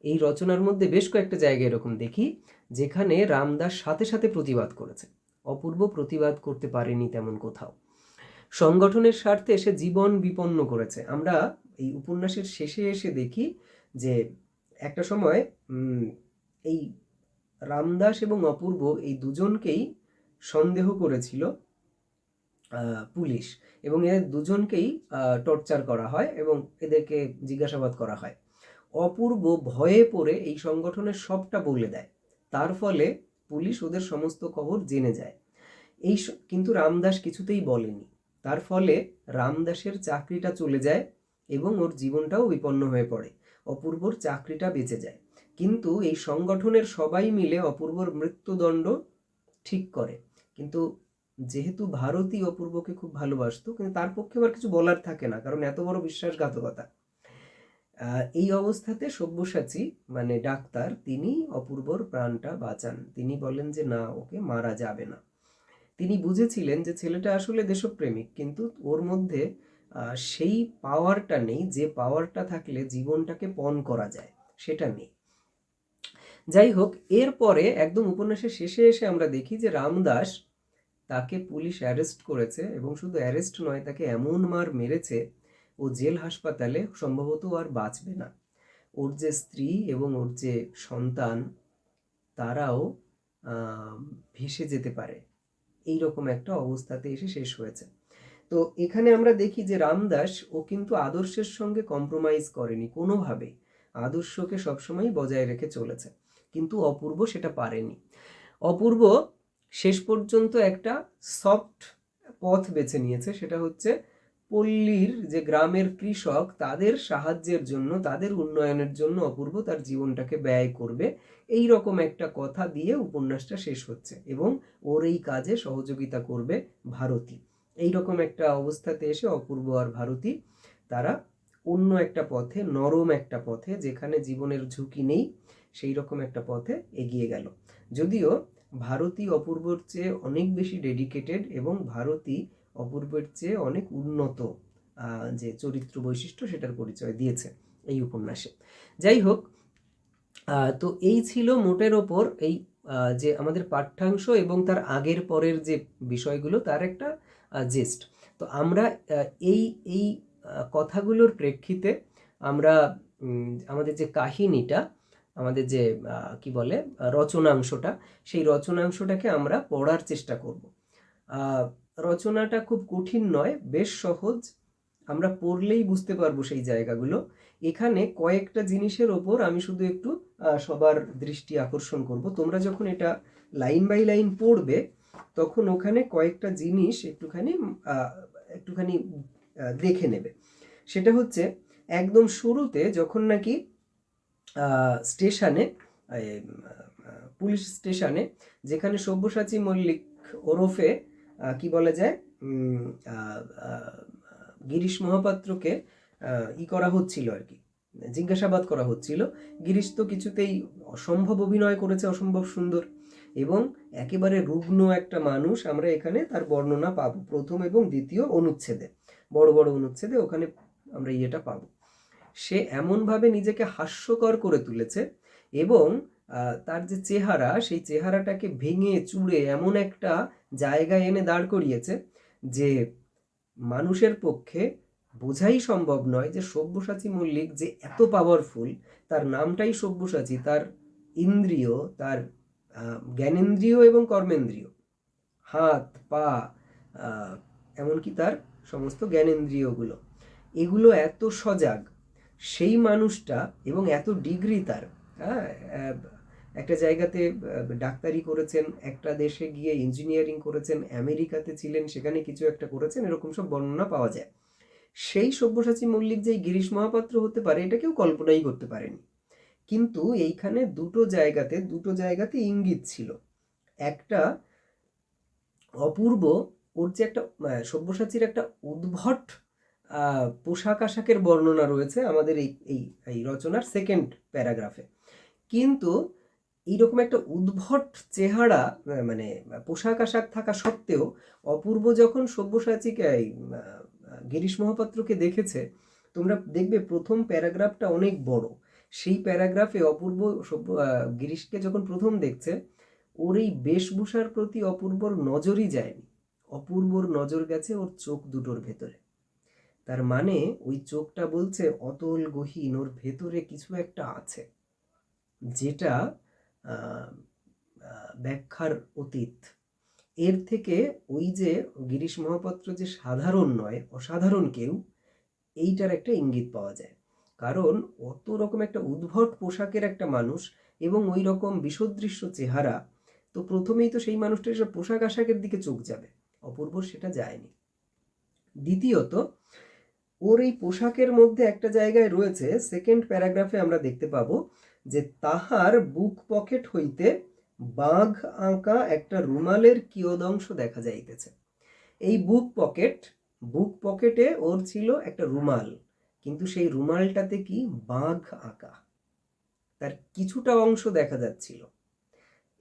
এই রচনার মধ্যে বেশ কয়েকটা জায়গায় এরকম দেখি যেখানে রামদাস সাথে সাথে প্রতিবাদ করেছে, অপূর্ব প্রতিবাদ করতে পারেনি তেমন কোথাও। সংগঠনের স্বার্থে সে জীবন বিপন্ন করেছে। আমরা এই উপন্যাসের শেষে এসে দেখি যে একটা সময় এই রামদাস এবং অপূর্ব এই দুজনকেই সন্দেহ করেছিল পুলিশ, এবং এদের দুজনকেই টর্চার করা হয় এবং এদেরকে জিজ্ঞাসাবাদ করা হয়। অপূর্ব ভয়ে পড়ে এই সংগঠনের সবটা বলে দেয়, তার ফলে পুলিশ ওদের সমস্ত খবর জেনে যায়। কিন্তু রামদাস কিছুতেই বলেনি, তার ফলে রামদাসের চাকরিটা চলে যায় এবং ওর জীবনটাও বিপন্ন হয়ে পড়ে। অপূর্বর চাকরিটা বেঁচে যায়, কিন্তু এই সংগঠনের সবাই মিলে অপূর্বর মৃত্যুদণ্ড ঠিক করে। কিন্তু যেহেতু ভারতী অপূর্বকে খুব ভালোবাসতো, কিন্তু তার পক্ষে আবার কিছু বলার থাকে না, কারণ এত বড় বিশ্বাসঘাতকতা। এই অবস্থাতে সব্যসাচী মানে ডাক্তার, তিনি অপূর্বর প্রাণটা বাঁচান। তিনি বলেন যে না, ওকে মারা যাবে না। তিনি বুঝেছিলেন যে ছেলেটা আসলে দেশপ্রেমিক, কিন্তু ওর মধ্যে সেই পাওয়ারটা নেই, যে পাওয়ারটা থাকলে জীবনটাকে পণ করা যায়, সেটা নেই। যাই হোক, এরপরে একদম উপন্যাসের শেষে এসে আমরা দেখি যে রামদাস, তাকে পুলিশ অ্যারেস্ট করেছে, এবং শুধু অ্যারেস্ট নয়, তাকে এমন মার মেরেছে ও জেল হাসপাতালে সম্ভবত আর বাঁচবে না। ওর যে স্ত্রী এবং ওর যে সন্তান, তারাও ভেসে যেতে পারে, এইরকম একটা অবস্থাতে এসে শেষ হয়েছে। তো এখানে আমরা দেখি যে রামদাস, ও কিন্তু আদর্শের সঙ্গে কম্প্রোমাইজ করেনি কোনোভাবেই, আদর্শকে সবসময় বজায় রেখে চলেছে, কিন্তু অপূর্ব সেটা পারেনি। অপূর্ব শেষ পর্যন্ত একটা সফট পথ বেছে নিয়েছে, সেটা হচ্ছে পল্লীর যে গ্রামের কৃষক, তাদের সাহায্যের জন্য, তাদের উন্নয়নের জন্য অপূর্ব তার জীবনটাকে ব্যয় করবে, এই রকম একটা কথা দিয়ে উপন্যাসটা শেষ হচ্ছে, এবং ওর এই কাজে সহযোগিতা করবে ভারতী। এইরকম একটা অবস্থাতে এসে অপূর্ব আর ভারতী, তারা অন্য একটা পথে, নরম একটা পথে, যেখানে জীবনের ঝুঁকি নেই, সেই রকম একটা পথে এগিয়ে গেল। যদিও ভারতী অপূর্বর চেয়ে অনেক বেশি ডেডিকেটেড, এবং ভারতী অপূর্বের চেয়ে অনেক উন্নত যে চরিত্র বৈশিষ্ট্য, সেটার পরিচয় দিয়েছে এই উপন্যাসে। যাই হোক, তো এই ছিল মোটের ওপর এই যে আমাদের পাঠ্যাংশ এবং তার আগের পরের যে বিষয়গুলো, তার একটা জিস্ট। তো আমরা এই এই কথাগুলোর প্রেক্ষিতে আমরা আমাদের যে কাহিনীটা, আমাদের যে কি বলে রচনাংশটা, সেই রচনাংশটাকে আমরা পড়ার চেষ্টা করব। রচনাটা খুব কঠিন নয়, বেশ সহজ, আমরা পড়লেই বুঝতে পারবো সেই জায়গাগুলো। এখানে কয়েকটা জিনিসের ওপর আমি শুধু একটু সবার দৃষ্টি আকর্ষণ করব। তোমরা যখন এটা লাইন বাই লাইন পড়বে, তখন ওখানে কয়েকটা জিনিস একটুখানি দেখে নেবে। সেটা হচ্ছে, একদম শুরুতে যখন নাকি স্টেশনে, পুলিশ স্টেশনে, যেখানে সব্যসাচী মল্লিক ওরফে কি বলা যায়, গিরিশ মহাপাত্রকে করা হচ্ছিল আর কি, জিজ্ঞাসাবাদ করা হচ্ছিল। গিরিশ তো কিছুতেই অসম্ভব অভিনয় করেছে, অসম্ভব সুন্দর, এবং একেবারে রুগ্ন একটা মানুষ। আমরা এখানে তার বর্ণনা পাবো প্রথম এবং দ্বিতীয় অনুচ্ছেদে, বড় বড় অনুচ্ছেদে ওখানে আমরা পাবো। সে এমনভাবে নিজেকে হাস্যকর করে তুলেছে, এবং তার যে চেহারা, সেই চেহারাটাকে ভেঙে চুড়ে এমন একটা জায়গায় এনে দাঁড় করিয়েছে যে মানুষের পক্ষে বোঝাই সম্ভব নয় যে সব্যসাচী মল্লিক যে এত পাওয়ারফুল। তার নামটাই সব্যসাচী, তার ইন্দ্রিয়, তার জ্ঞানেন্দ্রিয় এবং কর্মেন্দ্রিয়, হাত পা, এমনকি তার সমস্ত জ্ঞানেন্দ্রিয়গুলো, এগুলো এত সজাগ সেই মানুষটা, এবং এত ডিগ্রি তার। হ্যাঁ, একটা জায়গাতে ডাক্তারি করেছেন, একটা দেশে গিয়ে ইঞ্জিনিয়ারিং করেছেন, আমেরিকাতে ছিলেন, সেখানে কিছু একটা করেছেন, এরকম সব বর্ণনা পাওয়া যায়। সেই সব্যসাচী মল্লিক যে গিরিশ মহাপাত্র হতে পারে এটা কেউ কল্পনাই করতে পারেনি। কিন্তু এইখানে দুটো জায়গাতে ইঙ্গিত ছিল। একটা অপূর্ব, ওর যে একটা সব্যসাচীর একটা উদ্ভট পোশাক আশাকের বর্ণনা রয়েছে আমাদের এই এই এই রচনার সেকেন্ড প্যারাগ্রাফে। কিন্তু এইরকম একটা উদ্ভট চেহারা, মানে পোশাক আশাক থাকা সত্ত্বেও অপূর্ব যখন সব্যসাচীকে গিরিশ মহাপাত্রকে দেখেছে, তোমরা দেখবে প্রথম প্যারাগ্রাফটা অনেক বড়। সেই প্যারাগ্রাফে অপূর্ব গিরিশকে যখন প্রথম দেখছে, ওর এই বেশভূষার প্রতি অপূর্বর নজরই যায়নি। অপূর্বর নজর গেছে ওর চোখ দুটোর ভেতরে। তার মানে ওই চোখটা বলছে অতল গহীন, ওর ভেতরে কিছু একটা আছে যেটা ব্যাখ্যার অতীত। এর থেকে ওই যে গিরিশ মহাপাত্র যে সাধারণ নয়, অসাধারণ কেউ, এইটার একটা ইঙ্গিত পাওয়া যায়। কারণ অত রকম একটা উদ্ভট পোশাকের একটা মানুষ এবং ওই রকম বিসদৃশ্য চেহারা, তো প্রথমেই তো সেই মানুষটার সব পোশাক আশাকের দিকে চোখ যাবে, অপূর্ব সেটা যায়নি। দ্বিতীয়ত, ওর এই পোশাকের মধ্যে একটা জায়গায় রয়েছে, সেকেন্ড প্যারাগ্রাফে আমরা দেখতে পাবো যে তাহার বুক পকেট হইতে বাঘ আঁকা একটা রুমালের কিয়দংশ দেখা যাইতেছে। এই বুক পকেটে ওর ছিল একটা রুমাল, কিন্তু সেই রুমালটাতে কি বাঘ আঁকা, তার কিছুটা অংশ দেখা যাচ্ছিল।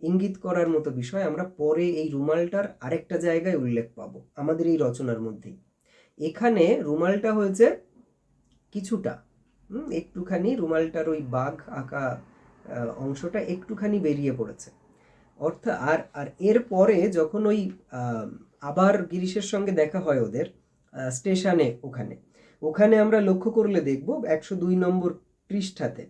ইঙ্গিত করার মতো বিষয়, আমরা পরে এই রুমালটার আরেকটা জায়গায় উল্লেখ পাবো আমাদের এই রচনার মধ্যেই। এখানে রুমালটা হয়েছে কিছুটা, একটুখানি রুমালটার ওই বাঘ আঁকা অংশটা একটুখানি বেরিয়ে পড়েছে। অর্থাৎ আর এর পরে যখন ওই আবার গিরিশের সঙ্গে দেখা হয় ওদের স্টেশনে, ওখানে আমরা লক্ষ্য করলে দেখব 102 নম্বর পৃষ্ঠাতে,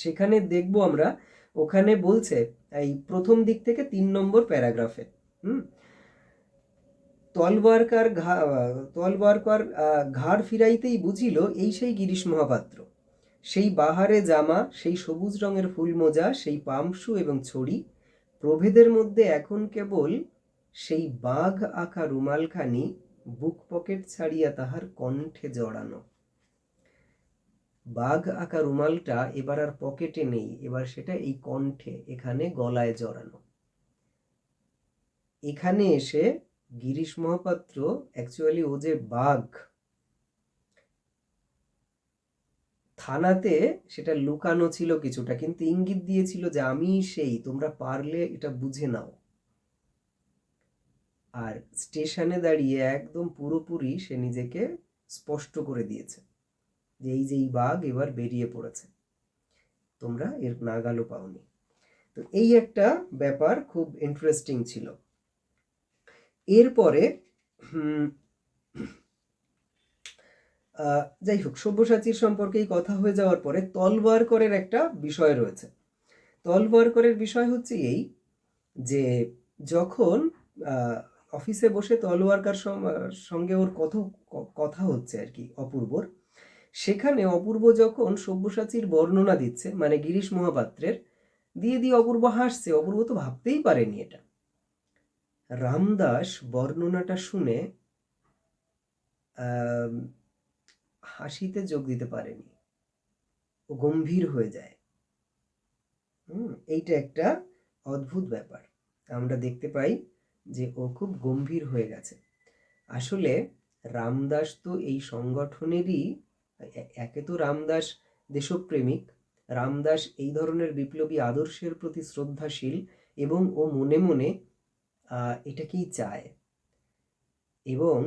সেখানে দেখব আমরা, ওখানে বলছে এই প্রথম দিক থেকে 3 নম্বর প্যারাগ্রাফে, তলবারকার ঘাড় ফিরাইতেই বুঝিল এই সেই গিরিশ মহাপাত্র। সেই বাহারে জামা, সেই সবুজ রঙের ফুল মোজা, সেই পামসু এবং ছড়ি, প্রভেদের মধ্যে এখন কেবল সেই বাঘ আঁকা রুমালখানি বুক পকেট ছাড়িয়া তাহার কণ্ঠে জড়ানো। বাঘ আঁকা রুমালটা এবার আর পকেটে নেই, এবার সেটা এই কণ্ঠে, এখানে গলায় জড়ানো। এখানে এসে গিরিশ মহাপাত্র অ্যাকচুয়ালি ও যে বাঘ, থানাতে সেটা লুকানো ছিল কিছুটা, কিন্তু ইঙ্গিত দিয়েছিল যে আমি সেই, তোমরা পারলে এটা বুঝে নাও। আর স্টেশনে দাঁড়িয়ে একদম পুরোপুরি সে নিজেকে স্পষ্ট করে দিয়েছে যে এই যে এই বাঘ এবার বেরিয়ে পড়েছে, তোমরা এর নাগালও পাওনি। তো এই একটা ব্যাপার খুব ইন্টারেস্টিং ছিল। এরপরে যাই হোক, সব্যসাচীর সম্পর্কেই কথা হয়ে যাওয়ার পরে তলওয়ারকরের একটা বিষয় রয়েছে। তলওয়ারকরের বিষয় হচ্ছে এই যে যখন অফিসে বসে তলওয়ারকার সঙ্গে ওর কথা হচ্ছে আর কি অপূর্বর, সেখানে অপূর্ব যখন সব্যসাচীর বর্ণনা দিচ্ছে, মানে গিরিশ মহাপাত্রের দিয়ে অপূর্ব হাসছে। অপূর্ব তো ভাবতেই পারেনি এটা। রামদাস বর্ণনাটা শুনে হাসিতে যোগ দিতে পারেনি, ও গম্ভীর হয়ে যায়। এইটা একটা অদ্ভুত ব্যাপার, আমরা দেখতে পাই যে ও খুব গম্ভীর হয়ে গেছে। আসলে রামদাস তো এই সংগঠনেরই, একে তো রামদাস দেশপ্রেমিক, রামদাস এই ধরনের বিপ্লবী আদর্শের প্রতি শ্রদ্ধাশীল, এবং ও মনে মনে এটাকেই চায়। এবং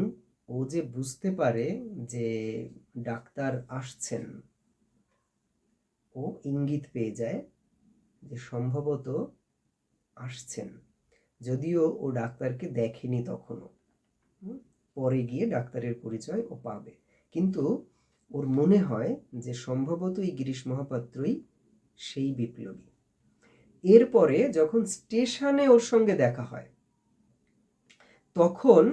ও যে বুঝতে পারে যে ডাক্তার আসছেন, ও ইঙ্গিত পেয়ে যায় যে সম্ভবত আসছেন, যদিও ও ডাক্তারকে দেখেনি তখনও, পরে গিয়ে ডাক্তারের পরিচয় ও পাবে, কিন্তু ওর মনে হয় যে সম্ভবত এই গিরিশ মহাপাত্রই সেই বিপ্লবী। এরপরে যখন স্টেশনে ওর সঙ্গে দেখা হয়, তখন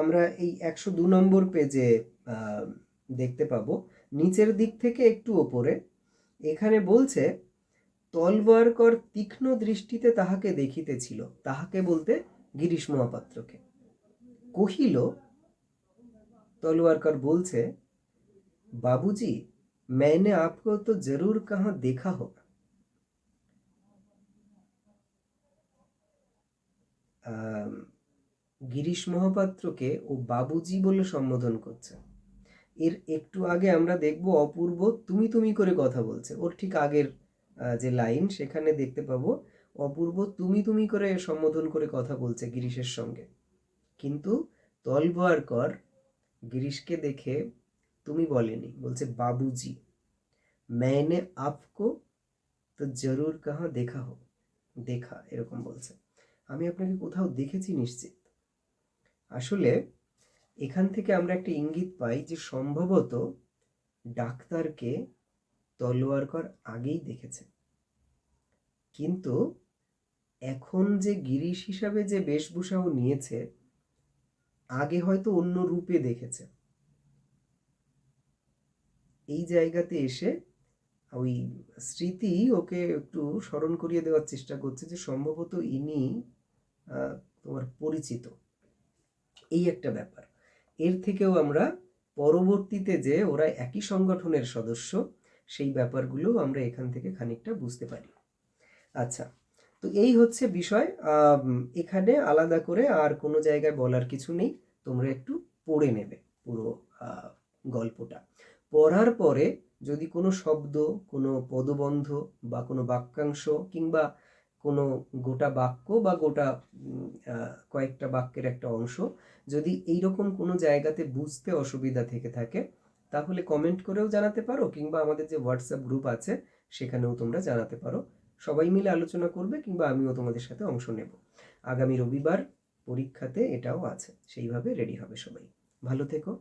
আমরা এই 102 নম্বর পেজে দেখতে পাবো, নিচের দিক থেকে একটু ওপরে এখানে বলছে, তলবারকর তীক্ষ্ণ দৃষ্টিতে তাহাকে দেখিতেছিল, তাহাকে বলতে গিরিশ মহাপাত্রকে। কহিল, তলওয়ারকর বলছে, বাবুজি मैंने आपको तो जरूर कहाँ देखा होगा। গিরিশ মহাপাত্রকে ও বাবুজি বলে সম্বোধন করছে। এর একটু আগে আমরা দেখব অপূর্ব তুমি তুমি করে কথা বলছে, ওর ঠিক আগের যে লাইন সেখানে দেখতে পাবো অপূর্ব তুমি তুমি করে সম্বোধন করে কথা বলছে গিরিশের সঙ্গে। কিন্তু তলওয়ারকর গিরিশকে দেখে তুমি বলেনি, বলছে বাবুজি, मैंने आपको तो जरूर कहाँ देखा हो, দেখা এরকম বলছে। আমি আপনাকে কোথাও দেখেছি নিশ্চিত। আসলে এখান থেকে আমরা একটা ইঙ্গিত পাই যে সম্ভবত ডাক্তারকে তলোয়ারকর আগেই দেখেছে, কিন্তু এখন যে গিরিশ হিসাবে যে বেশভূষাও নিয়েছে, আগে হয়তো অন্য রূপে দেখেছে। এই জায়গাতে এসে ওই স্মৃতি ওকে একটু স্মরণ করিয়ে দেওয়ার চেষ্টা করছে যে সম্ভবত ইনি তোমার পরিচিত, এই একটা ব্যাপার। এর থেকেও আমরা পরবর্তীতে যে ওরা একই সংগঠনের সদস্য, সেই ব্যাপারগুলো আমরা এখান থেকে খানিকটা বুঝতে পারি। আচ্ছা, তো এই হচ্ছে বিষয়। এখানে আলাদা করে আর কোনো জায়গায় বলার কিছু নেই, তোমরা একটু পড়ে নেবে পুরো গল্পটা। পড়ার পরে যদি কোনো শব্দ, কোনো পদবন্ধ বা কোনো বাক্যাংশ কিংবা কোনো গোটা বাক্য বা গোটা কয়েকটা বাক্যের একটা অংশ যদি এইরকম কোনো জায়গাতে বুঝতে অসুবিধা থেকে থাকে, তাহলে কমেন্ট করেও জানাতে পারো, কিংবা আমাদের যে হোয়াটসঅ্যাপ গ্রুপ আছে সেখানেও তোমরা জানাতে পারো। সবাই মিলে আলোচনা করবে, কিংবা আমিও তোমাদের সাথে অংশ নেব। আগামী রবিবার পরীক্ষাতে এটাও আছে, সেইভাবে রেডি হবে সবাই। ভালো থেকো।